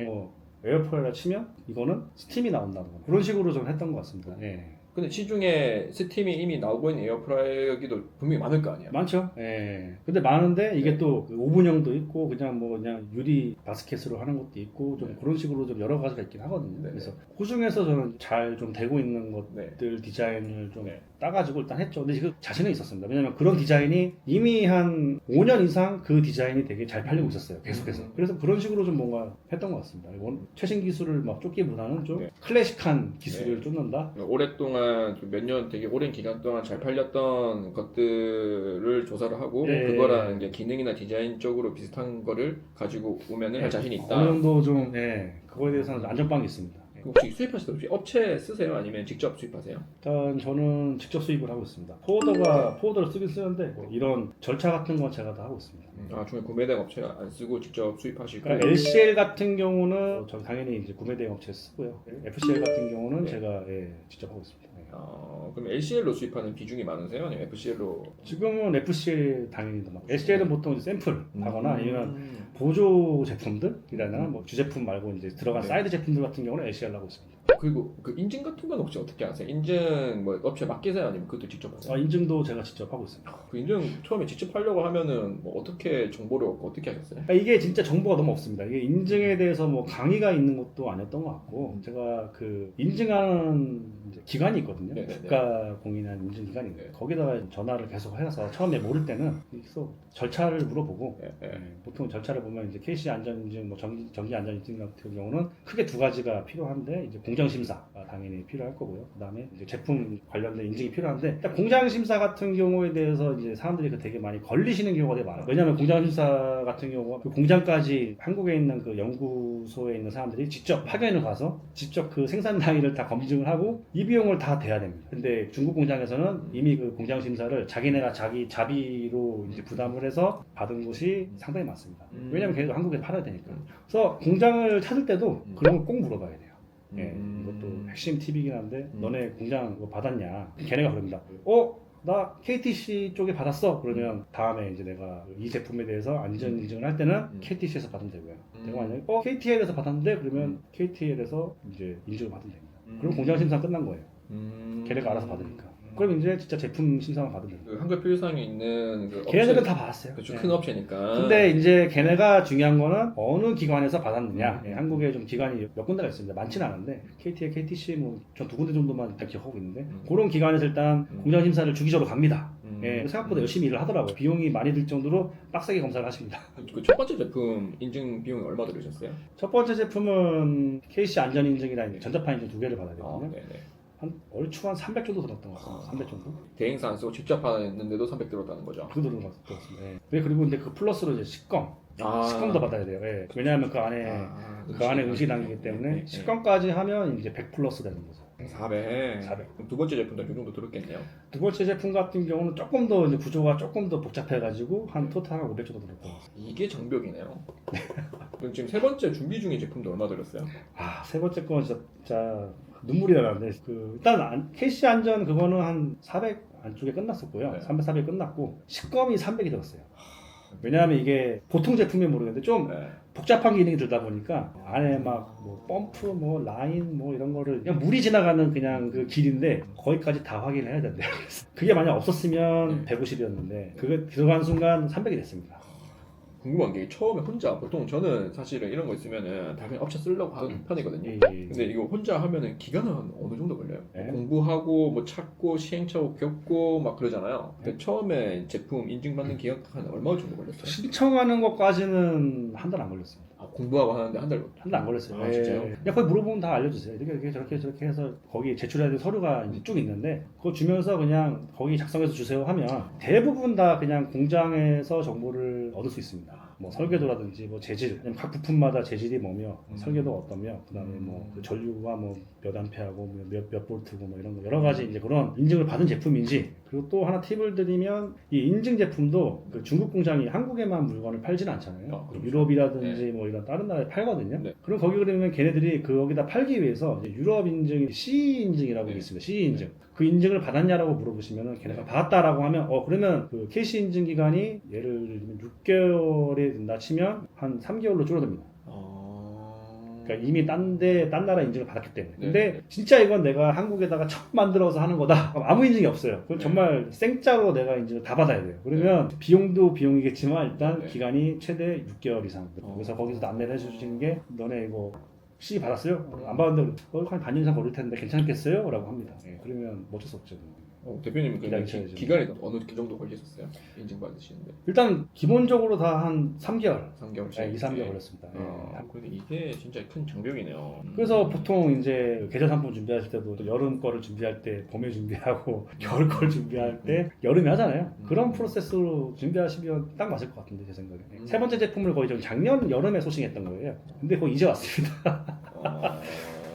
S1: 에어프라이어 치면 이거는 스팀이 나온다거나 그런 식으로 좀 했던 것 같습니다. 예.
S2: 근데 시중에 스팀이 이미 나오고 있는 에어프라이어기도 분명히 많을 거 아니에요?
S1: 많죠. 예. 근데 많은데 이게 또 오븐형도 있고 그냥 뭐 그냥 유리 바스켓으로 하는 것도 있고 좀 그런 식으로 좀 여러 가지가 있긴 하거든요.
S2: 네.
S1: 그래서 그 중에서 저는 잘 좀 되고 있는 것들 디자인을 좀 따가지고 일단 했죠. 근데 그 자신은 있었습니다. 왜냐면 그런 디자인이 이미 한 5년 이상 그 디자인이 되게 잘 팔리고 있었어요. 계속해서. 그래서 그런 식으로 좀 뭔가 했던 것 같습니다. 최신 기술을 막 쫓기보다는 좀 클래식한 기술을 쫓는다.
S2: 오랫동안 일단 몇 년 되게 오랜 기간 동안 잘 팔렸던 것들을 조사를 하고
S1: 예.
S2: 그거랑 이제 기능이나 디자인 쪽으로 비슷한 거를 가지고 오면은 할 자신이 있다.
S1: 어느 정도 좀 그거에 대해서는 안전빵이 있습니다.
S2: 혹시 수입하실 때 혹시 업체 쓰세요? 아니면 직접 수입하세요?
S1: 일단 저는 직접 수입을 하고 있습니다. 포워더를 쓰긴 쓰는데 뭐 이런 절차 같은 건 제가 다 하고 있습니다.
S2: 중에 구매된 업체 안 쓰고 직접 수입하시고.
S1: 그러니까 LCL 같은 경우는 저 당연히 이제 구매 대행 업체 쓰고요. FCL 같은 경우는 제가 직접 하고 있습니다.
S2: 그럼 LCL로 수입하는 비중이 많으세요? 아니면 FCL로?
S1: 지금은 FCL 당연히 더 많고 LCL은 보통 이제 샘플 하거나 아니면 보조 제품들이라나 뭐 주제품 말고 이제 들어간
S2: 네.
S1: 사이드 제품들 같은 경우는 LCL로 하고 있습니다.
S2: 그리고 그 인증 같은 건 혹시 어떻게 하세요? 인증 뭐 업체 맡기세요? 아니면 그것도 직접 하세요?
S1: 인증도 제가 직접 하고 있습니다.
S2: 그 인증 처음에 직접 하려고 하면은 뭐 어떻게 정보를 얻고 어떻게 하셨어요?
S1: 그러니까 이게 진짜 정보가 너무 없습니다. 이게 인증에 대해서 뭐 강의가 있는 것도 아니었던 것 같고 제가 그 인증하는 이제 기관이 있거든요.
S2: 네네네.
S1: 국가 공인한 인증 기관이 있는데 거기다가 전화를 계속 해서 처음에 모를 때는 계속 절차를 물어보고 보통 절차를 보면 이제 KC 안전 인증, 뭐 전기 안전 인증 같은 경우는 크게 두 가지가 필요한데 이제 공정 심사가 당연히 필요할 거고요. 그다음에 이제 제품 관련된 인증이 필요한데 일단 공장 심사 같은 경우에 대해서 이제 사람들이 되게 많이 걸리시는 경우가 되게 많아요. 왜냐하면 공장 심사 같은 경우가 그 공장까지 한국에 있는 그 연구소에 있는 사람들이 직접 파견을 가서 직접 그 생산 라인을 다 검증을 하고 이 비용을 다 대야 됩니다. 근데 중국 공장에서는 이미 그 공장 심사를 자기네가 자기 자비로 이제 부담을 해서 받은 곳이 상당히 많습니다. 왜냐하면 걔네도 한국에 팔아야 되니까. 그래서 공장을 찾을 때도 그런 걸 꼭 물어봐야 돼요. 이것도 핵심 팁이긴 한데 너네 공장 뭐 받았냐? 걔네가 그럽니다. 나 KTC 쪽에 받았어. 그러면 다음에 이제 내가 이 제품에 대해서 안전 인증을 할 때는 KTC에서 받으면 되고요. 내가 만약에 KTL에서 받았는데 그러면 KTL에서 이제 인증을 받으면 됩니다. 그럼 공장 심사 끝난 거예요. 걔네가 알아서 받으니까. 그럼 이제 진짜 제품 심사만 받으면 됩니다.
S2: 그 한글 표시상에 있는 그
S1: 걔네들은 다 받았어요.
S2: 그렇죠. 큰 업체니까.
S1: 근데 이제 걔네가 중요한 거는 어느 기관에서 받았느냐. 한국에 좀 기관이 몇 군데가 있습니다. 많지는 않은데 KT에 KTC 뭐 전 두 군데 정도만 일단 기억하고 있는데 그런 기관에서 일단 공장 심사를 주기적으로 갑니다. 생각보다 열심히 일을 하더라고요. 비용이 많이 들 정도로 빡세게 검사를 하십니다.
S2: 그 첫 번째 제품 인증 비용이 얼마 들으셨어요?
S1: 첫 번째 제품은 KC 안전 인증이랑 전자파 인증 두 개를 받아야 되거든요. 얼추 한 300 정도 들었던 것 같아요. 300 정도?
S2: 대행사 안 쓰고 직접 하는데도 300 들었다는 거죠.
S1: 그 정도 들었습니다. 그리고 근데 그 플러스로 이제 식검도 받아야 돼요. 왜냐하면 그 안에 음식이 담기기 때문에 식검까지 하면 이제 100 플러스 되는 거죠.
S2: 400.
S1: 400.
S2: 그럼 두 번째 제품도 그 정도 들었겠네요.
S1: 두 번째 제품 같은 경우는 조금 더 이제 구조가 조금 더 복잡해가지고 한 토탈 한 500 정도 들었고.
S2: 이게 장벽이네요. 그럼 지금 세 번째 준비 중인 제품도 얼마 들었어요?
S1: 세 번째 건 진짜 눈물이 나는데 일단 KC 안전 그거는 한 400 안쪽에 끝났었고요. 300, 400 끝났고 식검이 300이 들었어요. 왜냐하면 이게 보통 제품이 모르겠는데 좀 복잡한 기능이 들다 보니까 안에 막 뭐 펌프, 뭐 라인, 뭐 이런 거를 그냥 물이 지나가는 그냥 그 길인데 거기까지 다 확인을 해야 된대요. 그게 만약 없었으면 150이었는데 그게 들어간 순간 300이 됐습니다.
S2: 궁금한 게 처음에 혼자 보통 저는 사실은 이런 거 있으면은 다 그냥 업체 쓰려고 하는 편이거든요. 근데 이거 혼자 하면은 기간은 어느 정도 걸려요? 공부하고 뭐 찾고 시행착오 겪고 막 그러잖아요. 근데 처음에 제품 인증받는 기간 한 얼마 정도 걸렸어요?
S1: 신청하는 것까지는 한 달 안 걸렸습니다.
S2: 공부하고 하는데 한 달
S1: 안 걸렸어요.
S2: 진짜요?
S1: 그냥 거기 물어보면 다 알려주세요. 이렇게 저렇게 해서 거기 제출해야 될 서류가 이제 쭉 있는데 그거 주면서 그냥 거기 작성해서 주세요 하면 대부분 다 그냥 공장에서 정보를 얻을 수 있습니다. 뭐 설계도라든지 뭐 재질, 각 부품마다 재질이 뭐며 설계도가 어떠며 그다음에 뭐 그 전류가 뭐 몇 암페어고 몇 볼트고 뭐 이런 거 여러 가지 이제 그런 인증을 받은 제품인지 그리고 또 하나 팁을 드리면 이 인증 제품도 그 중국 공장이 한국에만 물건을 팔지는 않잖아요.
S2: 그렇죠.
S1: 유럽이라든지 뭐 이런 다른 나라에 팔거든요. 그럼 거기 그러면 걔네들이 거기다 팔기 위해서 이제 유럽 인증이 CE 인증이라고 있습니다. CE 인증. 그 인증을 받았냐라고 물어보시면은 걔네가 받았다라고 하면 그러면 그 KC 인증 기간이 예를 들면 6개월이 된다 치면 한 3개월로 줄어듭니다. 그러니까 이미 딴 나라 인증을 받았기 때문에. 근데 진짜 이건 내가 한국에다가 처음 만들어서 하는 거다. 그럼 아무 인증이 없어요. 그건 정말 생짜로 내가 인증을 다 받아야 돼요. 그러면 비용도 비용이겠지만 일단 기간이 최대 6개월 이상. 그래서 거기서 안내를 해주시는 게 너네 이거 C 받았어요? 안 받았는데 한 반년 이상 걸릴 텐데 괜찮겠어요? 라고 합니다. 그러면 어쩔 수 없죠.
S3: 대표님
S1: 기다리셔야죠.
S3: 기간이 어느 정도 걸리셨어요? 인증 받으시는데
S1: 일단 기본적으로 다 한 3개월,
S3: 3개월씩.
S1: 네, 2, 3개월 걸렸습니다. 네.
S3: 근데 이게 진짜 큰 장벽이네요.
S1: 그래서 보통 이제 계절 상품 준비하실 때도 또 여름 거를 준비할 때 봄에 준비하고 겨울 걸 준비할 때 여름에 하잖아요. 그런 프로세스로 준비하시면 딱 맞을 것 같은데 제 생각에. 세 번째 제품을 거의 좀 작년 여름에 소싱했던 거예요. 근데 거의 이제 왔습니다.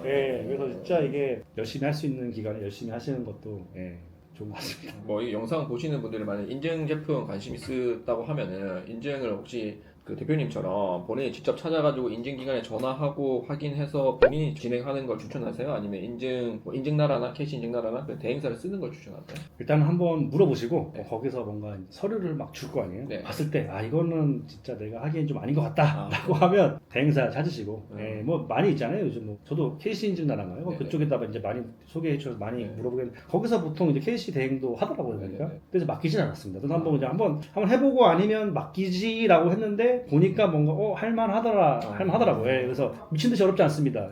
S1: 네, 그래서 진짜 이게 열심히 할 수 있는 기간에 열심히 하시는 것도 좋은 것 같습니다.
S3: 뭐 이 영상 보시는 분들이 만약 인증 제품 관심 있다고 하면은 인증을 혹시 그 대표님처럼 본인이 직접 찾아가지고 인증기관에 전화하고 확인해서 본인이 진행하는 걸 추천하세요? 아니면 인증나라나 캐시 인증나라나 그 대행사를 쓰는 걸 추천하세요?
S1: 일단 한번 물어보시고 거기서 뭔가 서류를 막 줄 거 아니에요.
S3: 네.
S1: 봤을 때 이거는 진짜 내가 하기엔 좀 아닌 것 같다라고 하면 대행사 찾으시고 뭐 많이 있잖아요. 요즘 뭐 저도 KC 인증나라인가요?
S3: 네네.
S1: 그쪽에다가 이제 많이 소개해 주셔서 많이
S3: 네.
S1: 물어보겠는데 거기서 보통 이제 KC 대행도 하더라고요. 그러니까
S3: 네네.
S1: 그래서 맡기진 않았습니다. 저도 한번 해보고 아니면 맡기지라고 했는데 보니까 뭔가 할만하더라고요. 그래서 미친 듯이 어렵지 않습니다.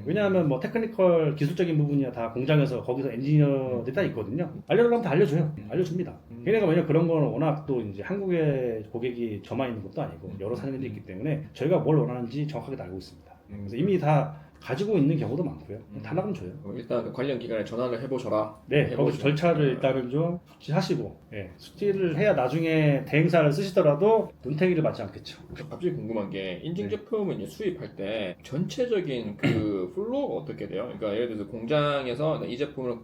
S1: 왜냐하면 뭐 테크니컬 기술적인 부분이야 다 공장에서 거기서 엔지니어들이 다 있거든요. 알려달라면 다 알려줍니다. 걔네가 왜냐 그런 거는 워낙 또 이제 한국의 고객이 저만 있는 것도 아니고 여러 사장님들이 있기 때문에 저희가 뭘 원하는지 정확하게 다 알고 있습니다. 그래서 이미 다 가지고 있는 경우도 많고요. 다 나가면 줘요.
S3: 일단 그 관련 기관에 전화를 해보셔라.
S1: 네, 거기서 절차를 일단은 좀 숙지하시고 숙지를 해야 나중에 대행사를 쓰시더라도 눈탱이를 맞지 않겠죠.
S3: 갑자기 궁금한 게 인증
S1: 네.
S3: 제품을 이제 수입할 때 전체적인 그 플로우가 어떻게 돼요? 그러니까 예를 들어서 공장에서 이 제품을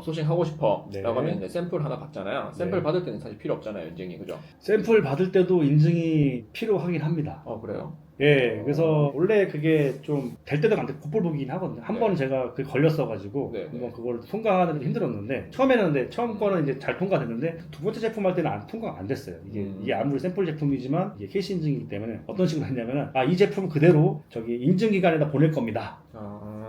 S3: 소싱하고 싶어라고
S1: 네.
S3: 하면 이제 샘플 하나 받잖아요. 샘플
S1: 네.
S3: 받을 때는 사실 필요 없잖아요, 인증이 그죠?
S1: 샘플 받을 때도 인증이 필요하긴 합니다.
S3: 그래요?
S1: 그래서 원래 그게 좀 될 때도 안 돼, 곱볼보기긴 하거든요. 한
S3: 네.
S1: 번은 제가 그게 걸렸어가지고
S3: 네,
S1: 한번 그걸 통과하는 게 힘들었는데 처음 거는 이제 잘 통과됐는데 두 번째 제품 할 때는 통과가 안 됐어요. 이게 아무리 샘플 제품이지만 이게 캐시 인증이기 때문에 어떤 식으로 했냐면은 이 제품 그대로 저기 인증기관에다 보낼 겁니다.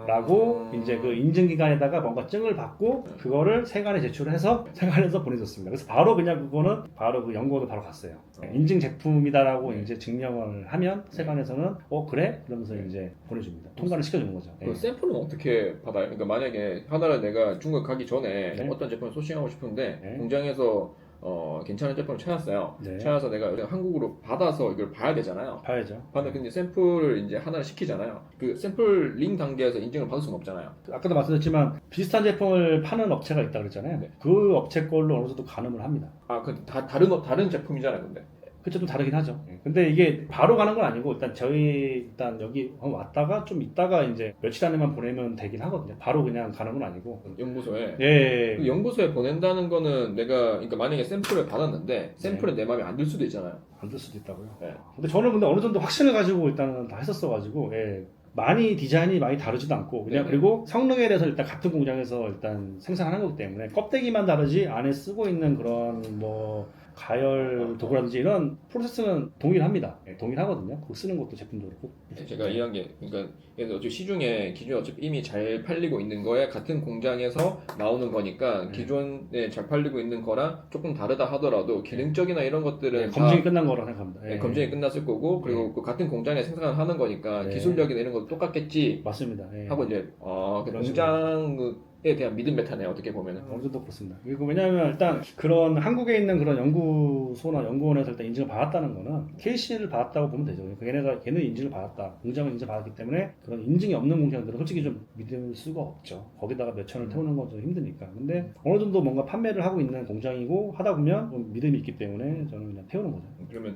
S1: 라고 이제 그 인증기관에다가 뭔가 증을 받고 그거를 세관에 제출해서 세관에서 보내줬습니다. 그래서 바로 그냥 그거는 바로 그 연구원을 바로 갔어요. 인증 제품이다라고 이제 증명을 하면 세관에서는 그래? 그러면서 이제 보내줍니다. 통과를 시켜주는 거죠.
S3: 그 샘플은 어떻게 받아요? 그러니까 만약에 하나를 내가 중국 가기 전에
S1: 네.
S3: 어떤 제품을 소싱하고 싶은데
S1: 네.
S3: 공장에서 괜찮은 제품을 찾았어요.
S1: 네.
S3: 찾아서 내가 한국으로 받아서 이걸 봐야 되잖아요.
S1: 봐야죠.
S3: 근데 샘플을 이제 하나를 시키잖아요. 그 샘플 링 단계에서 인증을 받을 수는 없잖아요.
S1: 아까도 말씀드렸지만 비슷한 제품을 파는 업체가 있다고 그랬잖아요.
S3: 네.
S1: 그 업체 걸로 어느 정도 가늠을 합니다.
S3: 다른 제품이잖아요, 근데.
S1: 그쵸, 좀 다르긴 하죠. 근데 이게 바로 가는 건 아니고 일단 여기 왔다가 좀 있다가 이제 며칠 안에만 보내면 되긴 하거든요. 바로 그냥 가는 건 아니고.
S3: 연구소에.
S1: 예.
S3: 그 연구소에 보낸다는 거는 그러니까 만약에 샘플을 받았는데 샘플은 내 마음에 안 들 수도 있잖아요.
S1: 안 될 수도 있다고요.
S3: 네.
S1: 근데 저는 어느 정도 확신을 가지고 일단은 다 했었어가지고 디자인이 많이 다르지도 않고 그냥
S3: 네네.
S1: 그리고 성능에 대해서 일단 같은 공장에서 일단 생산하는 거기 때문에 껍데기만 다르지 안에 쓰고 있는 그런 뭐 가열 도구라든지 이런 프로세스는 동일합니다. 동일하거든요. 그거 쓰는 것도 제품도 그렇고.
S3: 제가 이해한 게 그러니까 어차피 시중에 기존에 어차피 이미 잘 팔리고 있는 거에 같은 공장에서 나오는 거니까 기존에 잘 팔리고 있는 거랑 조금 다르다 하더라도 기능적이나 이런 것들은
S1: 검증이 끝난 거라고 생각합니다.
S3: 검증이 끝났을 거고 그리고 그 같은 공장에 생산을 하는 거니까 기술력이나 이런 것도 똑같겠지
S1: 맞습니다.
S3: 하고 이제 그 공장에 대한 믿음 메타네요, 어떻게 보면은.
S1: 어느 정도 그렇습니다. 그리고 왜냐하면 일단 그런 한국에 있는 그런 연구소나 연구원에서 일단 인증을 받았다는 거는 KC를 받았다고 보면 되죠. 걔는 인증을 받았다. 공장은 인증을 받았기 때문에 그런 인증이 없는 공장들은 솔직히 좀 믿을 수가 없죠. 거기다가 몇 천을 태우는 건 좀 힘드니까. 근데 어느 정도 뭔가 판매를 하고 있는 공장이고 하다 보면 좀 믿음이 있기 때문에 저는 그냥 태우는 거죠.
S3: 그러면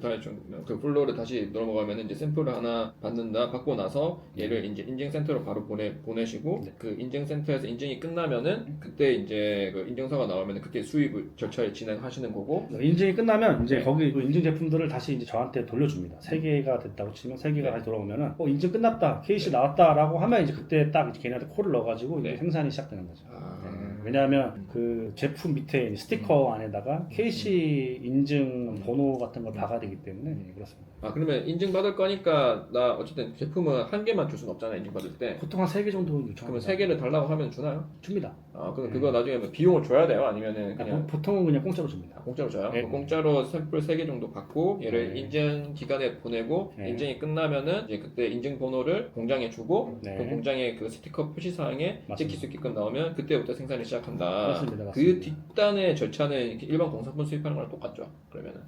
S3: 그 플로우를 다시 넘어가면 이제 샘플을 하나 받고 나서 얘를 이제 인증센터로 바로 보내시고 그 인증센터에서 인증이 끝나면은 그때 이제 그 인증서가 나오면 그때 수입을 절차를 진행하시는 거고
S1: 인증이 끝나면 이제 거기 그 인증 제품들을 다시 이제 저한테 돌려줍니다. 3개가 됐다고 치면 3개가 다시 돌아오면은 인증 끝났다, 케이스 나왔다라고 하면 이제 그때 딱 이제 걔네한테 콜을 넣어가지고 이제 생산이 시작되는 거죠. 왜냐하면 그 제품 밑에 스티커 안에다가 KC 인증 번호 같은 걸 박아야 되기 때문에 그렇습니다.
S3: 그러면 인증 받을 거니까 나 어쨌든 제품은 한 개만 줄 수는 없잖아요, 인증 받을 때.
S1: 보통 한 3개 정도
S3: 그러면
S1: 요청합니다.
S3: 3개를 달라고 하면 주나요?
S1: 줍니다.
S3: 그럼 그거 나중에 뭐 비용을 줘야 돼요? 아니면은 그냥
S1: 보통은 그냥 공짜로 줍니다.
S3: 공짜로 줘요?
S1: 네.
S3: 공짜로 샘플 3개 정도 받고 얘를
S1: 네.
S3: 인증 기관에 보내고
S1: 네.
S3: 인증이 끝나면은 이제 그때 인증 번호를 공장에 공장에 주고
S1: 네.
S3: 그 공장의 그 스티커 표시사항에
S1: 맞습니다.
S3: 찍힐 수 있게끔 나오면 그때부터 생산을 시작한다.
S1: 맞습니다.
S3: 그 뒷단의 절차는 이렇게 일반 공산품 수입하는 거랑 똑같죠. 그러면은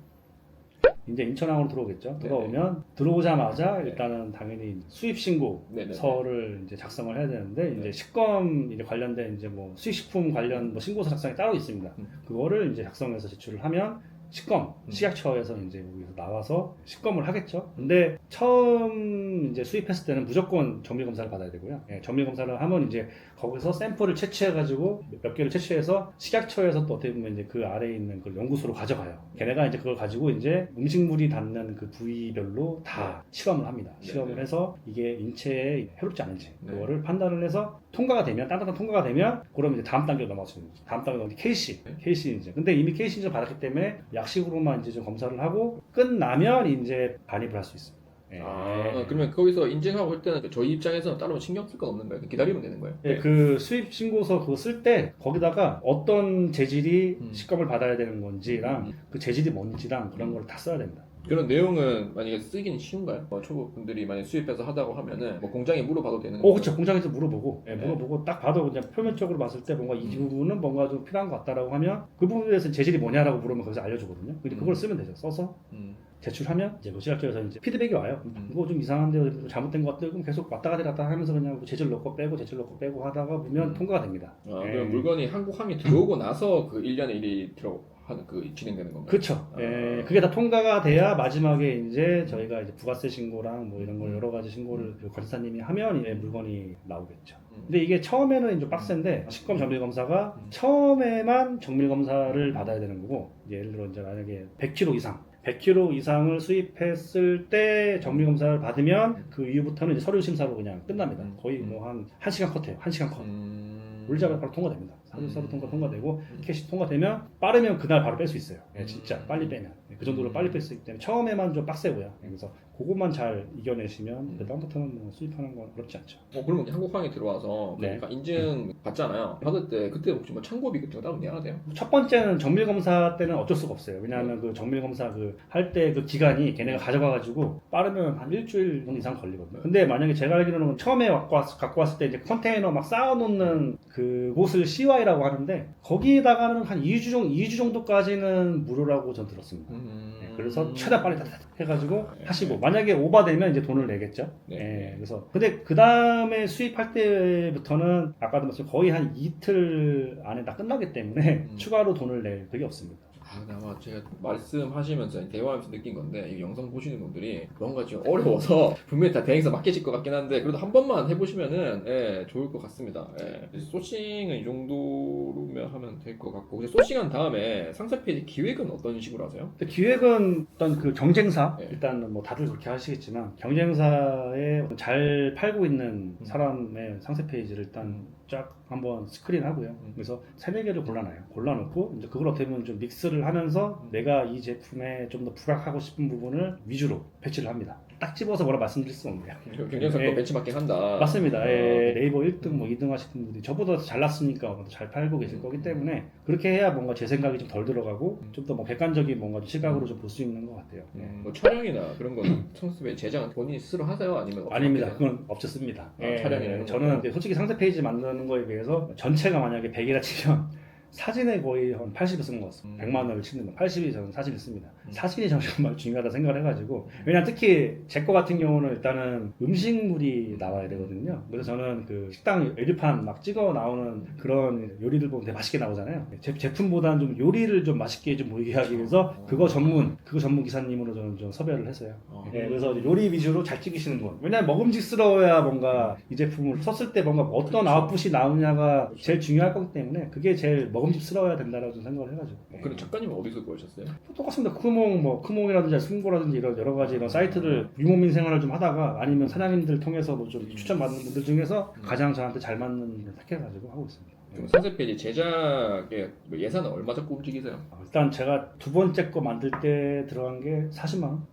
S1: 이제 인천항으로 들어오겠죠.
S3: 네네.
S1: 들어오면 들어오자마자
S3: 네.
S1: 일단은 당연히 수입 신고서를
S3: 네네.
S1: 이제 작성을 해야 되는데
S3: 네.
S1: 이제 식검 이제 관련된 이제 뭐 수입식품 관련 뭐 신고서 작성이 따로 있습니다. 그거를 이제 작성해서 제출을 하면 식검 식약처에서 이제 여기서 나와서 식검을 하겠죠. 근데 처음 이제 수입했을 때는 무조건 정밀 검사를 받아야 되고요. 예, 정밀 검사를 하면 이제 거기서 샘플을 채취해가지고 몇 개를 채취해서 식약처에서 또 어떻게 보면 이제 그 아래에 있는 그 연구소로 가져가요. 걔네가 이제 그걸 가지고 이제 음식물이 닿는 그 부위별로 다 실험을 합니다.
S3: 네.
S1: 실험을 해서 이게 인체에 해롭지 않은지
S3: 네.
S1: 그거를 판단을 해서 통과가 되면 따뜻한 통과가 되면 그러면 이제 다음 단계로 넘어가는 거죠. 다음 단계 KC,
S3: 네.
S1: KC 이제. 근데 이미 KC 인증을 받았기 때문에 약식으로만 이제 좀 검사를 하고 끝나면 이제 반입을 할 수 있습니다. 예.
S3: 그러면 거기서 인증하고 할 때는 저희 입장에서는 따로 신경 쓸 건 없는 거예요. 기다리면 되는 거예요.
S1: 예, 그 수입 신고서 그거 쓸 때 거기다가 어떤 재질이 식검을 받아야 되는 건지랑 그 재질이 뭔지랑 그런 걸 다 써야 됩니다.
S3: 그런 내용은 만약에 쓰기는 쉬운가요? 초보분들이 만약에 수입해서 하다고 하면은 뭐 공장에 물어봐도 되는 거예요?
S1: 그렇죠. 공장에서 물어보고, 예,
S3: 네.
S1: 물어보고 딱 봐도 그냥 표면적으로 봤을 때 뭔가 이 부분은 뭔가 좀 필요한 것 같다라고 하면 그 부분에 대해서 재질이 뭐냐라고 물으면 거기서 알려주거든요. 근데 그걸 쓰면 되죠. 써서 제출하면 이제 시작처에서 이제 피드백이 와요. 이거 좀 이상한데요, 잘못된 것 같아요. 그럼 계속 왔다 갔다 하면서 그냥 재질 넣고 빼고 재질 넣고 빼고 하다가 보면 통과가 됩니다.
S3: 그럼 물건이 한국항에 들어오고 나서 그 1년의 일이 하는 그 진행되는 건가요?
S1: 그렇죠. 예, 그게 다 통과가 돼야 마지막에 이제 저희가 이제 부가세 신고랑 뭐 이런 걸 여러 가지 신고를 그 관리사님이 하면 이제 물건이 나오겠죠. 근데 이게 처음에는 좀 빡센데 식검 정밀 검사가 처음에만 정밀 검사를 받아야 되는 거고 예를 들어 이제 만약에 100kg 이상 100kg 이상을 수입했을 때 정밀 검사를 받으면 그 이후부터는 이제 서류 심사로 그냥 끝납니다. 거의 뭐 한 1시간 컷해요. 1시간 컷. 물자가 바로 통과됩니다. 서류 통과되고 캐시 통과되면 빠르면 그날 바로 뺄 수 있어요. 예, 진짜 빨리 빼면 그 정도로 빨리 뺄 수 있기 때문에 처음에만 좀 빡세고요. 그래서 그것만 잘 이겨내시면 그 다음부터는 뭐 수입하는 건 어렵지 않죠.
S3: 그러면 한국항에 들어와서
S1: 네.
S3: 그러니까 인증 받잖아요. 받을 때 그때 혹시 뭐 참고비 같은 거 따로 내야 돼요?
S1: 첫 번째는 정밀 검사 때는 어쩔 수가 없어요. 왜냐하면 그 정밀 검사 그 할 때 그 기간이 걔네가 가져가가지고 빠르면 한 일주일 정도 이상 걸리거든요. 근데 만약에 제가 알기로는 처음에 갖고 왔을 때 이제 컨테이너 막 쌓아놓는 그 곳을 CY라고 하는데 거기다가는 한 2주 정도까지는 무료라고 전 들었습니다. 네, 그래서 최대한 빨리 해가지고 하시고 만약에 오버되면 이제 돈을 내겠죠.
S3: 네.
S1: 예, 그래서 근데 그 다음에 수입할 때부터는 아까도 말씀 거의 한 이틀 안에 다 끝나기 때문에 추가로 돈을 낼 그게 없습니다.
S3: 아마 제가 말씀하시면서 대화하면서 느낀 건데 이 영상 보시는 분들이 뭔가 좀 어려워서 분명히 다 대행사 맡기실 것 같긴 한데 그래도 한 번만 해보시면은 좋을 것 같습니다. 소싱은 이 정도로면 하면 될 것 같고 소싱한 다음에 상세 페이지 기획은 어떤 식으로 하세요?
S1: 근데 기획은 어떤 그 경쟁사
S3: 네.
S1: 일단 뭐 다들 그렇게 하시겠지만 경쟁사에 잘 팔고 있는 사람의 상세 페이지를 일단 쫙 한번 스크린하고요. 그래서 3-4개를 골라놓고 이제 그걸 어떻게 보면 좀 믹스를 하면서 내가 이 제품에 좀 더 부각하고 싶은 부분을 위주로 배치를 합니다. 딱 집어서 뭐라 말씀드릴 수는 없네요.
S3: 경쟁사도
S1: 예.
S3: 벤치마킹 한다.
S1: 맞습니다. 예, 네이버 1등 뭐 2등 하시는 분들이 저보다 잘났으니까 잘 팔고 계실 거기 때문에 그렇게 해야 뭔가 제 생각이 좀 덜 들어가고 좀 더 뭐 객관적인 뭔가 시각으로 좀 볼 수 있는 것 같아요. 예.
S3: 뭐 촬영이나 그런 거는 청소배 제작은 본인이 스스로 하세요? 아니면
S1: 아닙니다.
S3: 업체
S1: 그건 업체 씁니다.
S3: 촬영이나
S1: 저는 이제 솔직히 상세 페이지 만드는 거에 비해서 전체가 만약에 100이라 치면 사진에 거의 한 80을 쓰는 것 같습니다. 100만 원을 치는 거 80이 저는 사진을 씁니다. 사진이 정말 중요하다 생각을 해가지고 왜냐면 특히 제 거 같은 경우는 일단은 음식물이 나와야 되거든요. 그래서 저는 그 식당 메뉴판 막 찍어 나오는 그런 요리들 보면 되게 맛있게 나오잖아요. 제품보다는 좀 요리를 좀 맛있게 좀 보이게 하기 위해서 그거 전문 기사님으로 저는 좀 섭외를 했어요. 그래서 요리 위주로 잘 찍으시는 분. 왜냐면 먹음직스러워야 뭔가 이 제품을 썼을 때 뭔가 어떤 아웃풋이 나오냐가 제일 중요할 거기 때문에 그게 제일 먹음직스러워야 된다라고 좀 생각을 해가지고.
S3: 그럼 작가님은 어디서 구하셨어요?
S1: 똑같습니다. 크몽이라든지 승고라든지 이런 여러 가지 이런 사이트를 유목민 생활을 좀 하다가 아니면 사장님들 통해서 뭐 좀 추천받는 분들 중에서 가장 저한테 잘 맞는 걸 택해가지고 하고 있습니다.
S3: 그럼 상세 페이지 제작에 뭐 예산은 얼마 잡고 움직이세요?
S1: 일단 제가 두 번째 거 만들 때 들어간 게 40만 원.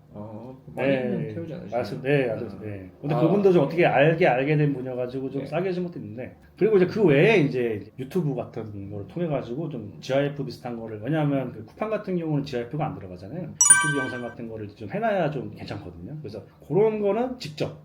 S3: 많이는 태우지 않으시나요?
S1: 네, 아주, 네. 근데 그분도 좀 어떻게 알게 된 분이어가지고 좀 싸게 해준 것도 있는데. 그리고 이제 그 외에 이제 유튜브 같은 거를 통해가지고 좀 GIF 비슷한 거를, 왜냐하면 그 쿠팡 같은 경우는 GIF가 안 들어가잖아요. 유튜브 영상 같은 거를 좀 해놔야 좀 괜찮거든요. 그래서 그런 거는 직접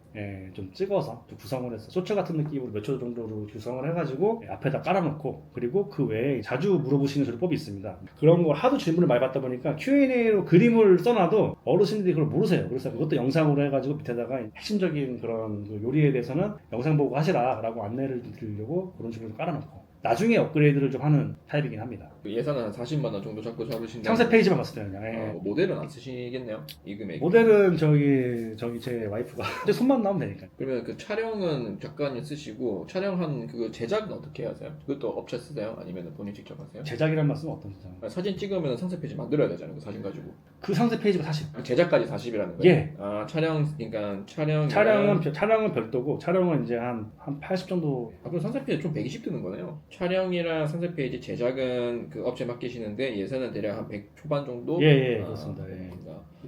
S1: 좀 찍어서 좀 구성을 해서 쇼츠 같은 느낌으로 몇 초 정도로 구성을 해가지고 앞에다 깔아놓고 그리고 그 외에 자주 물어보시는 조리법이 있습니다. 그런 걸 하도 질문을 많이 받다 보니까 Q&A로 그림을 써놔도 어르신들이 그걸 모르세요. 그래서 그것도 영상으로 해가지고 밑에다가 핵심적인 그런 그 요리에 대해서는 영상 보고 하시라라고 안내를 드리려고 그런 식으로 깔아놓고 나중에 업그레이드를 좀 하는 타입이긴 합니다.
S3: 그 예산은 한 40만 원 정도 잡고 잡으신다.
S1: 상세 페이지만 봤을 때는요. 예.
S3: 모델은 안 쓰시겠네요. 이 금액.
S1: 모델은 저기 제 와이프가 이제 손만 나오면 되니까.
S3: 그러면 그 촬영은 작가님 쓰시고 촬영한 그 제작은 어떻게 하세요? 그것도 업체 쓰세요? 아니면 본인 직접 하세요?
S1: 제작이란 말씀은 어떤 제작?
S3: 사진 찍으면 상세 페이지 만들어야 되잖아요. 그 사진 가지고.
S1: 그 상세 페이지가 사실
S3: 제작까지 40이라는 거예요?
S1: 예.
S3: 그러니까
S1: 촬영은 별도고 촬영은 이제 한 80 정도.
S3: 그럼 상세 페이지 좀 120 드는 거네요. 촬영이랑 상세 페이지 제작은 그 업체 맡기시는데 예산은 대략 한 100 초반 정도?
S1: 예, 그렇습니다. 예.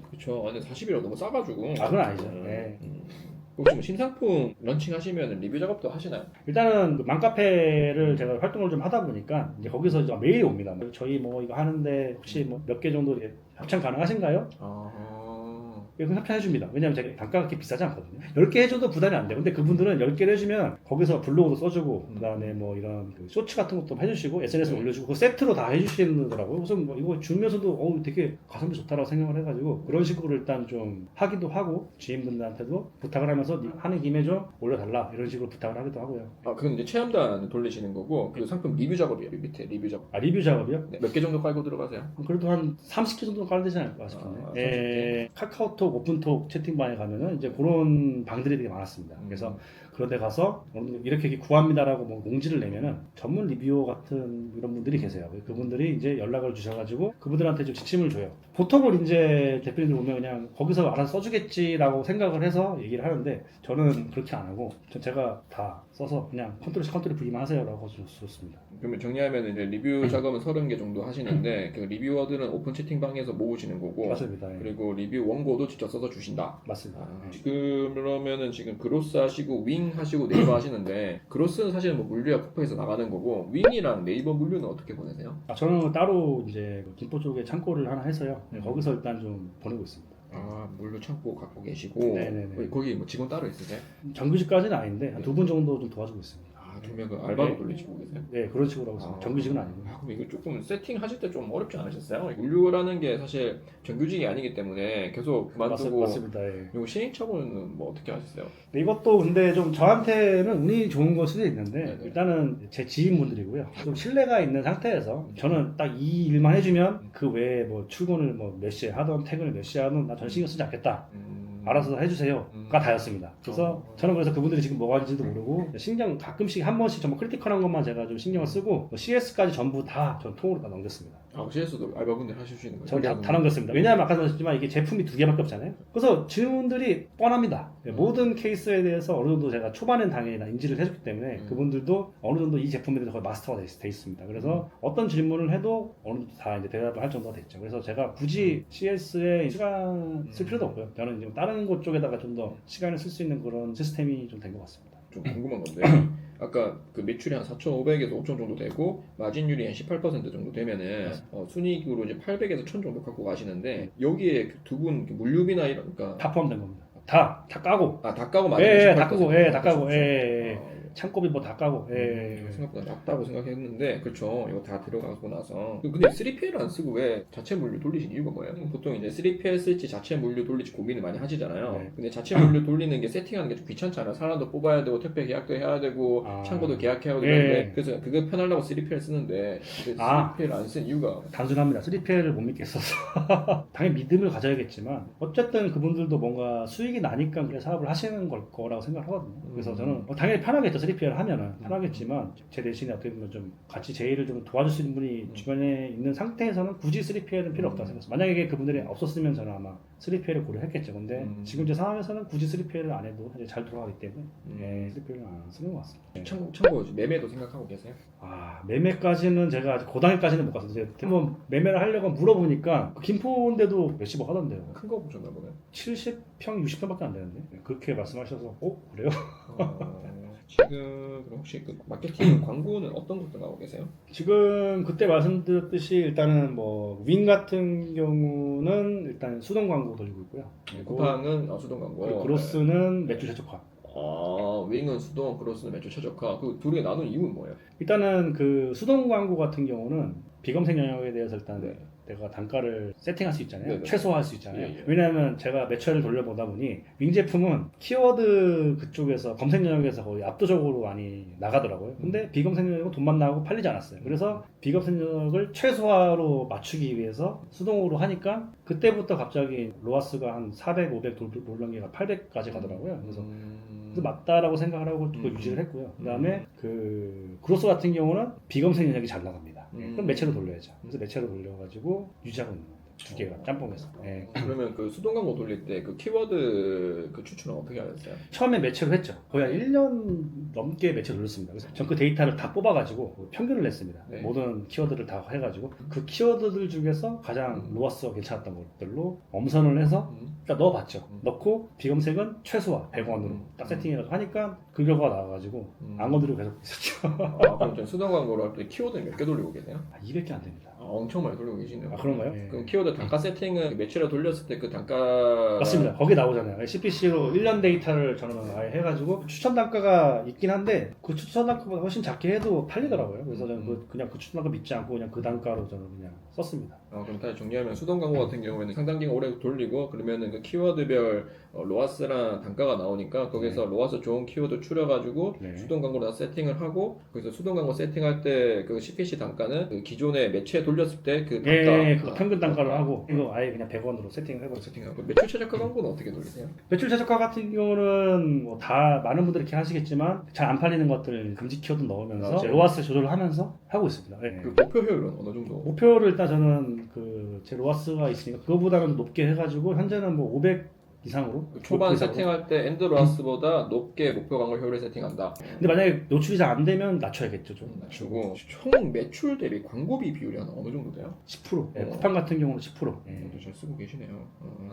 S3: 그렇죠. 근데 40이라고 너무 싸가지고.
S1: 그건 아니죠. 예.
S3: 혹시 뭐 신상품 런칭하시면 리뷰 작업도 하시나요?
S1: 일단은 그 맘카페를 제가 활동을 좀 하다 보니까 이제 거기서 이제 메일이 옵니다. 저희 뭐 이거 하는데 혹시 뭐 몇 개 정도 협찬 가능하신가요? 그럼 협찬해줍니다. 왜냐면 제가 단가가 그렇게 비싸지 않거든요. 10개 해줘도 부담이 안 돼요. 근데 그분들은 10개를 해주면 거기서 블로그도 써주고 그 다음에 뭐 이런 그 쇼츠 같은 것도 해주시고 SNS에 올려주고 그 세트로 다 해주시더라고요. 그래서 뭐 이거 주면서도 되게 가성비 좋다라고 생각을 해가지고 그런 식으로 일단 좀 하기도 하고 지인분들한테도 부탁을 하면서 하는 김에 좀 올려달라 이런 식으로 부탁을 하기도 하고요.
S3: 그건 이제 체험단 돌리시는 거고 그 상품 리뷰 작업이에요. 밑에 리뷰 작업.
S1: 리뷰 작업이요?
S3: 네, 몇 개 정도 깔고 들어가세요?
S1: 그래도 한 30개 정도 깔아야 되지 않을까 싶은데. 카카오톡 오픈톡 채팅방에 가면은 이제 그런 방들이 되게 많았습니다. 그래서 그런 데 가서 이렇게 구합니다라고 뭐 공지를 내면은 전문 리뷰어 같은 이런 분들이 계세요. 그분들이 이제 연락을 주셔가지고 그분들한테 좀 지침을 줘요. 보통은 이제 대표님들 보면 그냥 거기서 알아서 써주겠지라고 생각을 해서 얘기를 하는데 저는 그렇게 안 하고 제가 다 써서 그냥 컨트롤 V만 하세요라고 줬습니다.
S3: 그러면 정리하면 이제 리뷰 작업은 30개 정도 하시는데 그 리뷰어들은 오픈 채팅방에서 모으시는 거고
S1: 맞습니다. 예.
S3: 그리고 리뷰 원고도 직접 써서 주신다.
S1: 맞습니다.
S3: 그러면은 지금 그로스 하시고 윙 하시고 네이버 하시는데 그로스는 사실 뭐 물류야 쿠팡에서 나가는 거고 윙이랑 네이버 물류는 어떻게 보내세요?
S1: 저는 따로 이제 김포 쪽에 창고를 하나 해서요. 거기서 일단 좀 보내고 있습니다.
S3: 물류 창고 갖고 계시고
S1: 네네네.
S3: 거기 뭐 직원 따로 있으세요?
S1: 정규직까지는 아닌데 한 2분 정도 좀 도와주고 있습니다.
S3: 그러면 그 알바로 돌리시고 계세요?
S1: 네, 그런 식으로 하고 있습니다. 정규직은 아니고.
S3: 그럼 이거 조금 세팅 하실 때 좀 어렵지 않으셨어요? 물류라는 게 사실 정규직이 아니기 때문에 계속 그만두고
S1: 맞습니다. 예.
S3: 이거 시행착오는 뭐 어떻게 하셨어요?
S1: 근데 이것도 근데 좀 저한테는 운이 좋은 걸 수도 있는데
S3: 네네.
S1: 일단은 제 지인분들이고요. 좀 신뢰가 있는 상태에서 저는 딱 이 일만 해주면 그 외에 뭐 출근을 뭐 몇 시에 하던 퇴근을 몇 시에 하든 나 전혀 신경 쓰지 않겠다. 알아서 해주세요가 다였습니다. 그래서 저는 그래서 그분들이 지금 뭐가 하는지도 모르고 신경 가끔씩 한 번씩 정말 크리티컬한 것만 제가 좀 신경을 쓰고 CS까지 전부 다 전 통으로 다 넘겼습니다.
S3: CS도 알바분들 하실 수 있는 거예요?
S1: 저는 다 넘겼습니다. 왜냐하면 아까 말씀드렸지만 이게 제품이 2개밖에 없잖아요. 그래서 질문들이 뻔합니다. 모든 케이스에 대해서 어느 정도 제가 초반엔 당연히 인지를 해줬기 때문에 그분들도 어느 정도 이 제품에 대해서 거의 마스터가 돼 있습니다. 그래서 어떤 질문을 해도 어느 정도 다 이제 대답을 할 정도가 됐죠. 그래서 제가 굳이 CS에 시간 쓸 필요도 없고요. 저는 지금 다른 곳 쪽에다가 좀 더 시간을 쓸 수 있는 그런 시스템이 좀 된 것 같습니다.
S3: 좀 궁금한 건데 아까 그 매출이 한 4,500에서 5,000 정도 되고 마진율이 한 18% 정도 되면은 순이익으로 이제 800에서 1,000 정도 갖고 가시는데 여기에 두 분 물류비나 이런 그러니까
S1: 다 포함된 겁니다. 다 까고.
S3: 다 까고 마진
S1: 다 끄고, 다 까고, 창고비 뭐 다 까고.
S3: 생각보다 낮다고 생각했는데 그렇죠. 이거 다 들어가고 나서 근데 3PL 안 쓰고 왜 자체 물류 돌리신 이유가 뭐예요? 보통 이제 3PL 쓸지 자체 물류 돌릴지 고민을 많이 하시잖아요.
S1: 네.
S3: 근데 자체 물류 돌리는 게 세팅하는 게 좀 귀찮잖아요. 사람도 뽑아야 되고 택배 계약도 해야 되고 창고도 계약해야 되고
S1: 예.
S3: 그래서 그게 편하려고 3PL 쓰는데 3PL 안 쓴 이유가
S1: 단순합니다. 3PL을 못 믿겠어서. 당연히 믿음을 가져야겠지만 어쨌든 그분들도 뭔가 수익이 나니까 그래 사업을 하시는 걸 거라고 생각을 하거든요. 그래서 저는 당연히 편하겠죠. 3PL 하면은 편하겠지만 제 대신에 어떻게 보면 좀 같이 제 일을 좀 도와줄 수 있는 분이 주변에 있는 상태에서는 굳이 3PL은 필요 없다고 생각해요. 만약에 그분들이 없었으면 저는 아마 3PL을 고려했겠죠. 근데 지금 제 상황에서는 굳이 3PL을 안 해도 이제 잘 돌아가기 때문에 3PL을 안 쓰는 것 같습니다.
S3: 참고 매매도 생각하고 계세요?
S1: 매매까지는 제가 아직 고단위까지는 못 갔어요. 한번 매매를 하려고 물어보니까 김포인데도 몇십억 하던데요.
S3: 큰 거 보셨나 보네.
S1: 70평, 60평밖에 안 되는데 그렇게 말씀하셔서 그래요?
S3: 지금 그럼 혹시 그 마케팅 광고는 어떤 것들 나오고 계세요?
S1: 지금 그때 말씀드렸듯이 일단은 뭐 윙 같은 경우는 일단 수동 광고 돌리고 있고요. 그리고
S3: 쿠팡은 수동 광고.
S1: 그로스는 매출 최적화.
S3: 윙은 수동, 크로스는 매출 최적화. 그 둘이 나눈 이유는 뭐예요?
S1: 일단은 그 수동 광고 같은 경우는 비검색 영역에 대해서 일단
S3: 네.
S1: 내가 단가를 세팅할 수 있잖아요.
S3: 네네.
S1: 최소화할 수 있잖아요.
S3: 예, 예.
S1: 왜냐하면 제가 매출을 돌려보다 보니 윙 제품은 키워드 그쪽에서 검색 영역에서 거의 압도적으로 많이 나가더라고요. 근데 비검색 영역은 돈만 나가고 팔리지 않았어요. 그래서 비검색 영역을 최소화로 맞추기 위해서 수동으로 하니까 그때부터 갑자기 로아스가 한 400, 500 돌던기가 800까지 가더라고요. 그래서 맞다라고 생각을 하고 그걸 유지를 했고요. 그 다음에 그 크로스 같은 경우는 비검색 영역이 잘 나갑니다. 그럼 매체로 돌려야죠. 그래서 매체로 돌려가지고 유지하고 있는 겁니다. 두 개가 짬뽕해서. 예.
S3: 그러면 그 수동 광고 돌릴 때 그 키워드 그 추천은 어떻게 하셨어요?
S1: 처음에 매체로 했죠. 거의 한 1년 넘게 매체 돌렸습니다. 그래서 전 그 데이터를 다 뽑아가지고 평균을 냈습니다.
S3: 네.
S1: 모든 키워드를 다 해가지고 그 키워드들 중에서 가장 로아스가 괜찮았던 것들로 엄선을 해서 일단 넣어봤죠. 넣고 비검색은 최소화 100원으로 딱 세팅해가지고 하니까 그 결과가 나와가지고 안 건드리고 계속 있었죠.
S3: 그럼 좀 수동 광고를 할 때 키워드 몇 개 돌리고 계세요?
S1: 200개 안 됩니다.
S3: 엄청 많이 돌리고 계시네요.
S1: 그런가요?
S3: 그럼 키워드 단가 세팅은 매출에 돌렸을 때 그 단가
S1: 맞습니다. 거기 나오잖아요. CPC로 1년 데이터를 저는 아예 해가지고 추천 단가가 있긴 한데 그 추천 단가보다 훨씬 작게 해도 팔리더라고요. 그래서 저는 그냥 그 추천 단가 믿지 않고 그냥 그 단가로 저는 그냥 썼습니다.
S3: 그럼 다시 정리하면 수동 광고 같은 경우에는 상당 기간 오래 돌리고 그러면은 그 키워드별 로아스랑 단가가 나오니까 거기서 로아스 좋은 키워드 추려가지고
S1: 네.
S3: 수동 광고로 다 세팅을 하고 거기서 수동 광고 세팅할 때 그 CPC 단가는 그 기존에 매체 돌렸을 때 그 단가
S1: 예, 그 평균 단가로 하고 이거 아예 그냥 100원으로 세팅을 해버렸어요.
S3: 세팅하고 매출 최저가 광고는 어떻게 돌리세요?
S1: 매출 최저가 같은 경우는 뭐 다 많은 분들이 이렇게 하시겠지만 잘 안 팔리는 것들 금지 키워드 넣으면서
S3: 네.
S1: 로아스 조절을 하면서 하고 있습니다. 예.
S3: 그 목표 효율은 어느 정도?
S1: 목표를 일단 저는 그 제 로아스가 있으니까 그거보다는 높게 해가지고 현재는 뭐 500 이상으로
S3: 초반
S1: 그 이상으로.
S3: 세팅할 때 엔드 로아스보다 높게 목표 광고 효율을 세팅한다.
S1: 근데 만약에 노출이 잘 안 되면 낮춰야겠죠 좀.
S3: 낮추고 총 매출 대비 광고비 비율이 한 어느 정도 돼요?
S1: 10%. 예, 쿠팡 같은 경우는 10%. 예.
S3: 잘 쓰고 계시네요.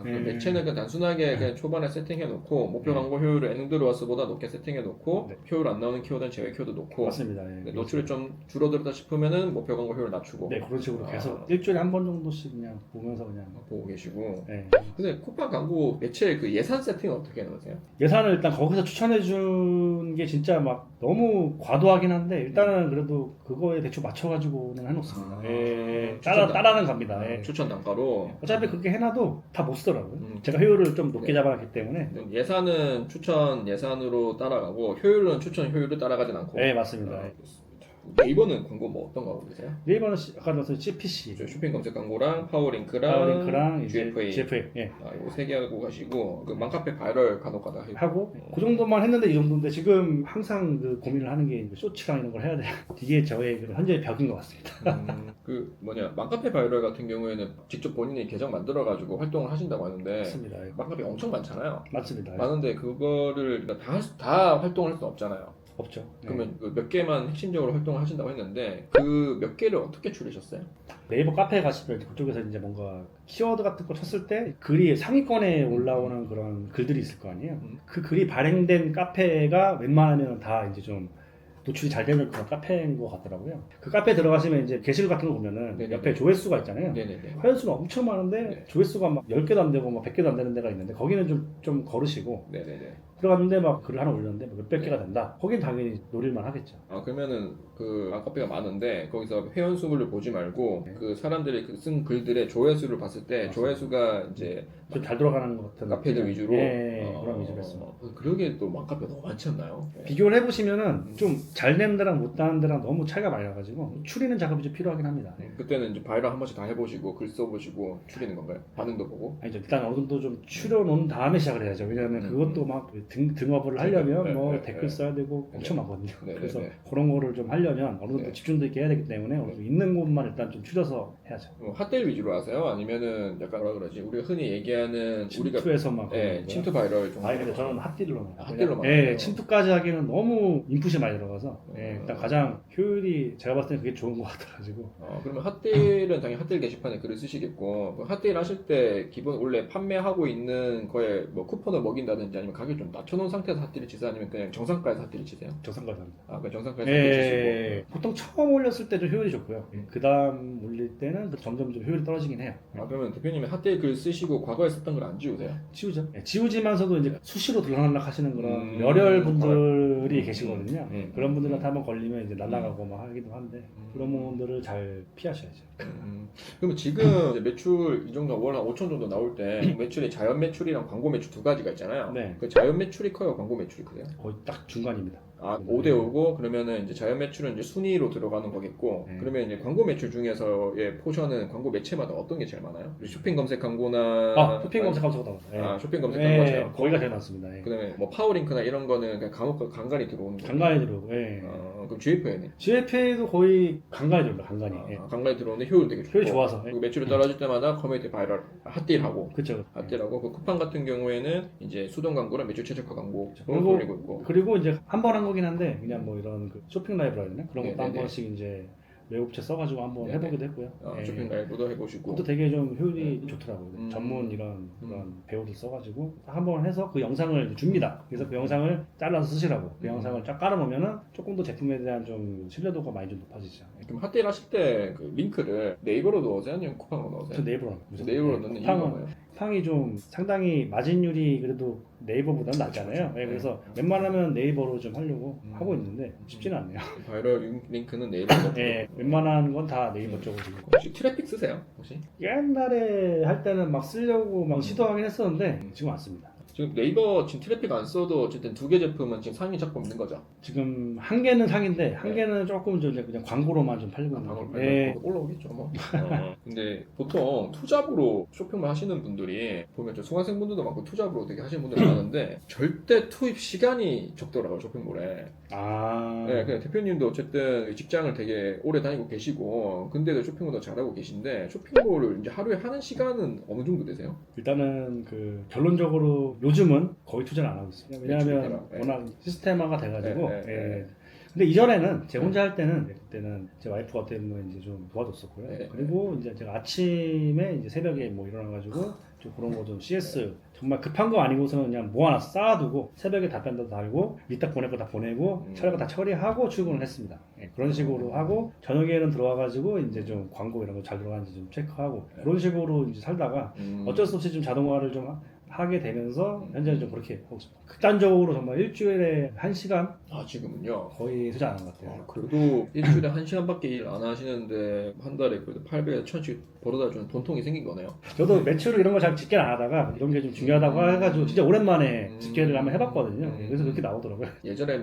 S1: 네.
S3: 매체는 그냥 단순하게 그냥 초반에 세팅해 놓고 목표 광고 효율을 엔드 로아스보다 높게 세팅해 놓고
S1: 네.
S3: 효율 안 나오는 키워드는 제외 키워드 놓고
S1: 맞습니다. 예.
S3: 노출이 좀 줄어들다 싶으면은 목표 광고 효율 낮추고
S1: 네, 그런 식으로
S3: 아.
S1: 계속 일주일에 한 번 정도씩 그냥 보면서 그냥.
S3: 보고 계시고.
S1: 예.
S3: 근데 쿠팡 광고 매체 그 예산 세팅은 어떻게 해놓으세요?
S1: 예산을 일단 거기서 추천해 준 게 진짜 막 너무 과도하긴 한데 일단은 그래도 그거에 대충 맞춰가지고는 해놓습니다. 예. 따라는 갑니다. 예.
S3: 추천 단가로.
S1: 어차피 그렇게 해놔도 다 못 쓰더라고요.
S3: 음.
S1: 제가 효율을 좀 높게
S3: 네.
S1: 잡아놨기 때문에.
S3: 예산은 추천 예산으로 따라가고 효율은 추천 효율을 따라가진 않고.
S1: 네, 맞습니다.
S3: 그렇습니다. 네이버는 광고 뭐 어떤 거 하고 계세요?
S1: 네이버는 아까 말씀 CPC,
S3: 쇼핑 검색 광고랑 파워링크랑,
S1: 파워링크랑 이제
S3: GFA.
S1: GFA 예.
S3: 이거 세 개 하고 가시고 그 맘카페 바이럴 간혹가다
S1: 하고 그 정도만 했는데 이 정도인데 지금 항상 그 고민을 하는 게 쇼츠랑 이런 걸 해야 돼요. 이게 저의 그 현재 벽인 것 같습니다.
S3: 그 뭐냐 맘카페 바이럴 같은 경우에는 직접 본인이 계정 만들어 가지고 활동을 하신다고 하는데
S1: 맞습니다. 예.
S3: 맘카페 엄청 많잖아요.
S1: 맞습니다. 예.
S3: 많은데 그거를 다 활동을 할 수는 없잖아요.
S1: 없죠. 예.
S3: 그러면 그몇 개만 핵심적으로 활동을 하신다고 했는데 그 몇 개를 어떻게 추리셨어요?
S1: 네이버 카페에 가시면 그쪽에서 이제 뭔가 키워드 같은 거 쳤을 때 글이 상위권에 올라오는 그런 글들이 있을 거 아니에요. 그 글이 발행된 카페가 웬만하면 다 이제 좀 노출이 잘 되는 그런 카페인 것 같더라고요. 그 카페에 들어가시면 이제 게시글 같은 거 보면은
S3: 네네네.
S1: 옆에 조회수가 있잖아요.
S3: 네네네.
S1: 회원수가 엄청 많은데
S3: 네.
S1: 조회수가 막 10개도 안 되고 막 100개도 안 되는 데가 있는데 거기는 좀 거르시고
S3: 네네네.
S1: 들어갔는데 막 글을 하나 올렸는데 뭐 몇백 개가 된다. 거긴 당연히 노릴만 하겠죠.
S3: 그러면은 그 맘카페가 많은데 거기서 회원 수를 보지 말고
S1: 네.
S3: 그 사람들이 그 쓴 글들의 조회수를 봤을 때
S1: 맞습니다.
S3: 조회수가 이제
S1: 좀 잘 돌아가는 것 같은
S3: 카페들 위주로
S1: 예, 그런 위주로 했습니다.
S3: 그러게 또 맘카페 너무 많지 않나요? 네.
S1: 비교를 해보시면은 좀 잘 되는 데랑 못 되는 데랑 너무 차이가 많이 나가지고 추리는 작업이 좀 필요하긴 합니다.
S3: 그때는 이제 바이럴 한 번씩 다 해보시고 글 써보시고 추리는 건가요? 반응도 보고.
S1: 아니죠. 일단 어느 정도 좀 추려놓은 다음에 시작을 해야죠. 왜냐하면 그것도 막 등업을 하려면
S3: 네,
S1: 뭐
S3: 네,
S1: 댓글
S3: 네.
S1: 써야 되고
S3: 네,
S1: 엄청 많거든요.
S3: 네,
S1: 그래서
S3: 네, 네.
S1: 그런 거를 좀 하려면 어느 정도
S3: 네.
S1: 집중도 있게 해야 되기 때문에 어느 정도 있는 곳만 일단 좀 추려서 해야죠.
S3: 핫딜 위주로 하세요? 아니면은 약간 뭐라 그러지? 우리가 흔히 얘기하는 우리가
S1: 침투에서 막
S3: 침투 바이럴 정도.
S1: 아니 근데 저는 핫딜로만
S3: 핫딜로만
S1: 예,
S3: 해요.
S1: 침투까지 하기에는 너무 인풋이 많이 들어가서 예, 일단
S3: 음.
S1: 가장 효율이 제가 봤을 때 그게 좋은 것 같아가지고
S3: 그러면 핫딜은 당연히 핫딜 게시판에 글을 쓰시겠고 그 핫딜 하실 때 기본 원래 판매하고 있는 거에 뭐 쿠폰을 먹인다든지 아니면 가격 좀 천온 상태에서 핫딜을 치세요? 아니면 그냥 정상가에서 핫딜을 치세요?
S1: 저상가서 합니다.
S3: 아, 그 정상가에서 핫딜 치시고.
S1: 예, 보통 처음 올렸을 때 좀 효율이 좋고요. 그 다음 올릴 때는 점점 좀 효율이 떨어지긴 해요.
S3: 아, 그러면 대표님이 핫딜 글 쓰시고 과거에 썼던 걸 안 지우세요?
S1: 지우죠. 예, 지우지만서도 이제 수시로 들락날락 하시는 그런
S3: 음,
S1: 열혈 분들이 계시거든요. 그런 분들한테
S3: 음.
S1: 한번 걸리면 이제 날아가고 막 하기도 한데 그런 분들을 잘 피하셔야죠.
S3: 그러면 지금 이제 매출 이 정도 월 한 5천 정도 나올 때 매출이 자연 매출이랑 광고 매출 두 가지가 있잖아요.
S1: 네.
S3: 그 자연 매출이 커요, 광고 매출이 커요?
S1: 거의 딱 중간입니다.
S3: 아, 5대 5고 그러면은 이제 자연 매출은 이제 순위로 들어가는 거겠고
S1: 네.
S3: 그러면 이제 광고 매출 중에서의 포션은 광고 매체마다 어떤 게 제일 많아요? 쇼핑 검색 광고나
S1: 쇼핑 검색하고 나와요. 예.
S3: 아, 쇼핑 검색
S1: 예,
S3: 광고죠.
S1: 거기가 제일 많습니다. 예.
S3: 그다음에 뭐 파워링크나 이런 거는 그냥 간간히 들어오는 거예요.
S1: 간간히 들어오고, 예.
S3: 그럼 GF에는
S1: GFA도 거의 간간히 들어옵니다. 간간히. 예.
S3: 간간히 들어오는데 효율 되게 좋고
S1: 효율 좋아서. 예.
S3: 그리고 매출이 떨어질 때마다 커뮤니티 바이럴 핫딜하고
S1: 그쵸.
S3: 핫딜하고 그 쿠팡 같은 경우에는 이제 수동 광고랑 매출 최적화 광고
S1: 그리고-
S3: 돌리고 있고
S1: 그리고 이제 한 번 한 거긴 한데 그냥 뭐 이런 그 쇼핑 라이브라리나 그런 것도
S3: 네,
S1: 한
S3: 네,
S1: 번씩 이제 외국체 써가지고 한번
S3: 네,
S1: 해보기도 했고요. 예.
S3: 쇼핑 라이브도 해보시고
S1: 그것도 되게 좀 효율이 좋더라고요. 전문
S3: 음.
S1: 그런 배우들 써가지고 한번 해서 그 영상을 이제 줍니다. 그래서 그 영상을 잘라서 쓰시라고 그 영상을 쫙 깔아놓으면은 조금 더 제품에 대한 좀 신뢰도가 많이 좀 높아지죠. 예.
S3: 그럼 핫딜 하실 때 그 링크를 네이버로 넣으세요? 아니면 쿠팡으로 넣으세요?
S1: 저 네이버로 합니다.
S3: 네이버로 넣는 이유가
S1: 쿠팡은
S3: 뭐예요?
S1: 쿠팡이 좀 상당히 마진율이 그래도 네이버보다는 낮잖아요. 예, 그래서 웬만하면 네이버로 좀 하려고 하고 있는데 쉽지는 않네요.
S3: 바이럴 링크는 네이버로 넣고
S1: 예, 웬만한 건 다 네이버 쪽으로.
S3: 혹시 트래픽 쓰세요? 혹시?
S1: 옛날에 할 때는 막 쓰려고 막 시도하긴 했었는데 지금 안 씁니다.
S3: 지금 네이버 지금 트래픽 안 써도 어쨌든 두 개 제품은 지금 상위 잡고 있는 거죠?
S1: 지금 한 개는 상인데 한 개는 조금 좀 이제 그냥 광고로만 좀 팔고 있는
S3: 방울
S1: 거예요. 예.
S3: 올라오겠죠 뭐. 근데 보통 투잡으로 쇼핑만 하시는 분들이 보면 저 수강생 분들도 많고 투잡으로 되게 하시는 분들 많은데 절대 투입 시간이 적더라고요 쇼핑몰에.
S1: 아.
S3: 네, 그냥 대표님도 어쨌든 직장을 되게 오래 다니고 계시고 근데도 쇼핑몰도 잘하고 계신데 쇼핑몰을 이제 하루에 하는 시간은 어느 정도 되세요?
S1: 일단은 그 결론적으로 요즘은 거의 투자를 안 하고 있어요. 왜냐하면
S3: 네.
S1: 워낙 시스템화가 돼가지고.
S3: 네, 네,
S1: 예.
S3: 네.
S1: 근데 이전에는 제가 혼자 할 때는 그때는 제 와이프가 어떻게 보면 이제 좀 도와줬었고요.
S3: 네,
S1: 그리고 이제 제가 아침에 이제 새벽에 뭐 일어나가지고 좀 그런 거 좀 CS 정말 급한 거 아니고서는 그냥 모아놔 쌓아두고 새벽에 답변도 달고 이따 보낼 거 다 보내고 처리할 거 다 처리하고 출근을 했습니다. 예, 그런 식으로 하고 저녁에는 들어와가지고 이제 좀 광고 이런 거 잘 들어가는지 좀 체크하고 그런 식으로 이제 살다가 어쩔 수 없이 좀 자동화를 좀 하게 되면서 현재는 좀 그렇게 하고 있습니다. 극단적으로 정말 일주일에 1시간
S3: 아 지금은요?
S1: 거의 투자 안 하는 것 같아요.
S3: 그래도 일주일에 1시간밖에 일 안 하시는데 한 달에 그래도 800에서 1000씩 벌어다 주는 돈통이 생긴 거네요.
S1: 저도 매출 이런 거 잘 집계를 안 하다가 이런 게 좀 중요하다고 해가지고 진짜 오랜만에 집계를 한번 해봤거든요. 그래서 그렇게 나오더라고요.
S3: 예전에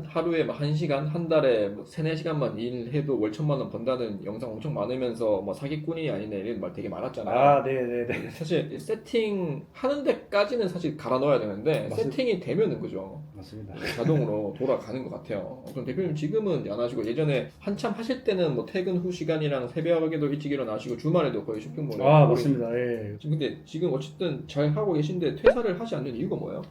S3: 하루에 뭐 1시간, 한 달에 뭐 3, 4시간만 일해도 월 1000만 원 번다는 영상 엄청 많으면서 뭐 사기꾼이 아니네 이런 말 되게 많았잖아요.
S1: 아, 네네네.
S3: 사실 세팅 하는 데까지는 사실 갈아 넣어야 되는데
S1: 맞습니다.
S3: 세팅이 되면은 그죠.
S1: 맞습니다.
S3: 자동으로 돌아가는 것 같아요. 그럼 대표님 지금은 안 하시고 예전에 한참 하실 때는 뭐 퇴근 후 시간이랑 새벽에도 일찍 일어나시고 주말에도 거의 쇼핑몰에
S1: 아, 맞습니다. 예.
S3: 근데 지금 어쨌든 잘 하고 계신데 퇴사를 하지 않는 이유가 뭐예요?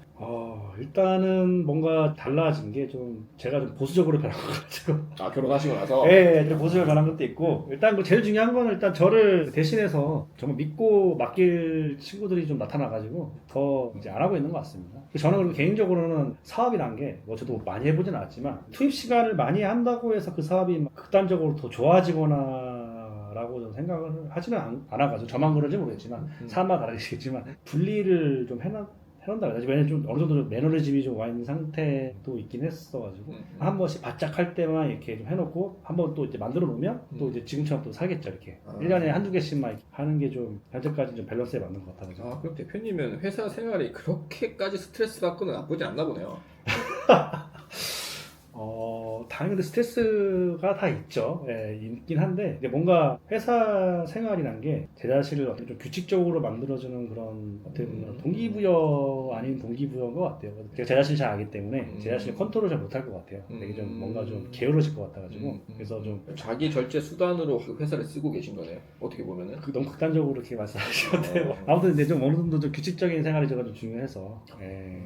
S1: 일단은 뭔가 달라진 게 좀 제가 좀 보수적으로 변한 것 같아요.
S3: 아 결혼하시고 나서
S1: 예, 좀 보수적으로 변한 것도 있고 일단 그 제일 중요한 거는 일단 저를 대신해서 정말 믿고 맡길 친구들이 좀 나타나가지고 더 이제 안 하고 있는 것 같습니다. 저는 그리고 개인적으로는 사업이란 게 뭐 저도 많이 해보진 않았지만 투입 시간을 많이 한다고 해서 그 사업이 막 극단적으로 더 좋아지거나 라고 저는 생각을 하지는 않아가지고 저만 그런지 모르겠지만 사람마다 다르겠지만 분리를 좀 해놓는다 그래야지. 왜냐면 좀 어느 정도 매너리즘이 좀 와 있는 상태도 있긴 했어가지고 한 번씩 바짝 할 때만 이렇게 좀 해놓고 한 번 또 이제 만들어 놓으면 또 이제 지금처럼 또 살겠죠. 이렇게 1년에 한두 개씩만 이렇게 하는 게 좀 현재까지 좀 밸런스에 맞는 것 같아요.
S3: 아 그럼 대표님은 회사 생활이 그렇게까지 스트레스 받고는 나쁘지 않나 보네요.
S1: 당연히 근데 스트레스가 다 있죠. 예, 있긴 한데 이제 뭔가 회사 생활이란 게 제 자신을 어떻게 좀 규칙적으로 만들어주는 그런 어떻게 보면 동기부여 아닌 동기부여인 것 같아요. 제가 제 자신을 잘 알기 때문에 제 자신을 컨트롤 잘 못할 것 같아요. 되게 좀 뭔가 좀 게으러질 것 같아가지고 그래서 좀
S3: 자기 절제 수단으로 그 회사를 쓰고 계신 거네요. 어떻게 보면은.
S1: 너무 극단적으로 이렇게 말씀하신 것 같아요. 아무튼 이제 좀 어느 정도 좀 규칙적인 생활이 제가 좀 중요해서. 예.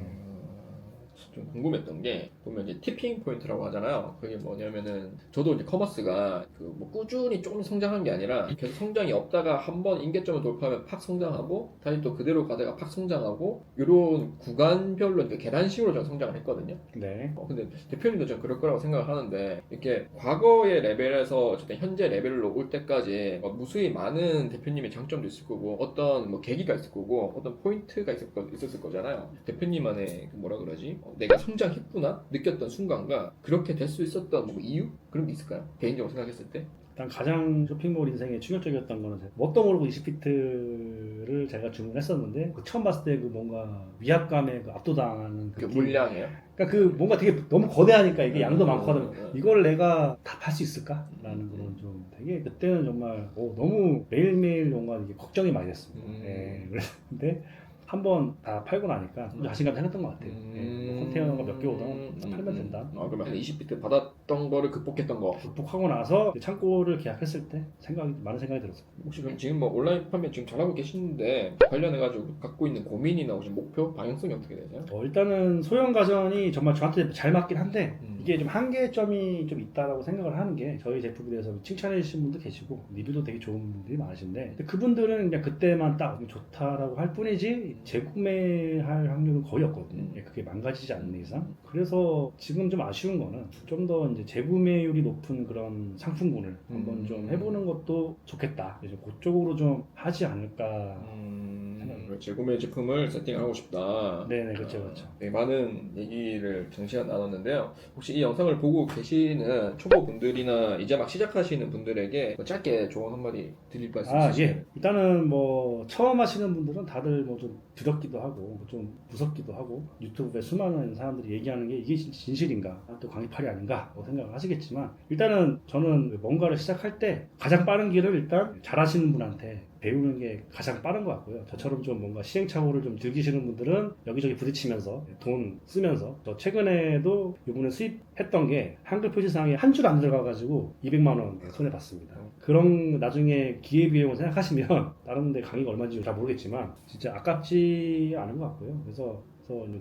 S3: 좀 궁금했던 게 보면 이제 티핑 포인트라고 하잖아요. 그게 뭐냐면은 저도 이제 커머스가 그 뭐 꾸준히 조금 성장한 게 아니라 계속 성장이 없다가 한번 임계점을 돌파하면 팍 성장하고 다시 또 그대로 가다가 팍 성장하고 이런 구간별로 이렇게 계단식으로 좀 성장을 했거든요.
S1: 네.
S3: 근데 대표님도 좀 그럴 거라고 생각을 하는데 이렇게 과거의 레벨에서 어쨌든 현재 레벨로 올 때까지 무수히 많은 대표님의 장점도 있을 거고 어떤 뭐 계기가 있을 거고 어떤 포인트가 있었을 거잖아요. 대표님만의 그 뭐라 그러지? 내가 성장했구나 느꼈던 순간과 그렇게 될 수 있었던 뭐 이유 그런 게 있을까요? 개인적으로 생각했을 때.
S1: 일단 가장 쇼핑몰 인생에 충격적이었던 거는 뭣도 모르고 20피트를 제가 주문했었는데 그 처음 봤을 때 그 뭔가 위압감에 그 압도당하는
S3: 그
S1: 느낌.
S3: 물량이에요.
S1: 그러니까 그 뭔가 되게 너무 거대하니까 이게 양도 많고 하다
S3: 음.
S1: 이걸 내가 다 팔 수 있을까라는 그런 좀 되게 그때는 정말 너무 매일매일 뭔가 이게 걱정이 많이 됐습니다. 예. 근데 한번 다 팔고 나니까 좀 자신감이 생겼던 것 같아요. 예. 뭐 컨테이너가 몇 개 오던 다 팔면 된다.
S3: 그러면 한 20비트 받았던 거를 극복했던 거.
S1: 극복하고 나서 창고를 계약했을 때 많은 생각이 들었어요.
S3: 혹시 그럼 지금 뭐 온라인 판매 지금 잘하고 계시는데 관련해가지고 갖고 있는 고민이나 혹시 목표, 방향성이 어떻게 되세요?
S1: 일단은 소형 가전이 정말 저한테 잘 맞긴 한데
S3: 음.
S1: 이게 좀 한계점이 좀 있다라고 생각을 하는 게 저희 제품에 대해서 칭찬해 주신 분도 계시고 리뷰도 되게 좋은 분들이 많으신데 근데 그분들은 그냥 그때만 딱 좋다라고 할 뿐이지 재구매할 확률은 거의 없거든요. 그게 망가지지 않는 이상. 그래서 지금 좀 아쉬운 거는 좀 더 이제 재구매율이 높은 그런 상품군을 한번 좀 해보는 것도 좋겠다. 그래서 그쪽으로 좀 하지 않을까.
S3: 재구매 제품을 세팅하고 싶다.
S1: 네네, 그렇죠, 그렇죠.
S3: 네, 많은 얘기를 장시간 나눴는데요. 혹시 이 영상을 보고 계시는 초보분들이나 이제 막 시작하시는 분들에게 뭐 짧게 조언 한마디 드릴 말씀 있으세요?
S1: 예. 일단은 뭐 처음 하시는 분들은 다들 뭐 좀 두렵기도 하고 좀 무섭기도 하고 유튜브에 수많은 사람들이 얘기하는 게 이게 진실인가 또 광희팔이 아닌가 생각을 하시겠지만 일단은 저는 뭔가를 시작할 때 가장 빠른 길을 일단 잘하시는 분한테 배우는 게 가장 빠른 것 같고요. 저처럼 좀 뭔가 시행착오를 좀 즐기시는 분들은 여기저기 부딪히면서 돈 쓰면서 저 최근에도 이번에 수입했던 게 한글 표시상에 한 줄 안 들어가가지고 200만 원 손해 봤습니다. 그런 나중에 기회비용을 생각하시면 다른 데 강의가 얼마인지 잘 모르겠지만 진짜 아깝지 않은 것 같고요. 그래서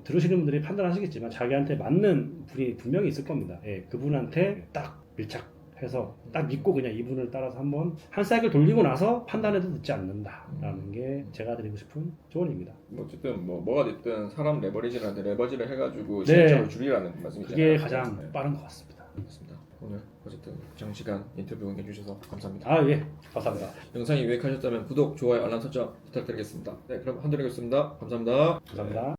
S1: 들으시는 분들이 판단하시겠지만 자기한테 맞는 분이 분명히 있을 겁니다. 예, 그분한테 딱 밀착해서 딱 믿고 그냥 이분을 따라서 한 사이클 돌리고 나서 판단해도 늦지 않는다라는 게 제가 드리고 싶은 조언입니다.
S3: 뭐 어쨌든 뭐가 됐든 사람 레버리지라는데 레버지를 해가지고
S1: 네.
S3: 시행착오를 줄이라는 말씀이잖아요.
S1: 그게 가장
S3: 네.
S1: 빠른 것 같습니다.
S3: 알겠습니다. 오늘 어쨌든 장시간 인터뷰 응해주셔서 감사합니다.
S1: 예, 감사합니다.
S3: 영상이 유익하셨다면 구독, 좋아요, 알람 설정 부탁드리겠습니다. 네, 그럼 한드리겠습니다. 감사합니다.
S1: 감사합니다.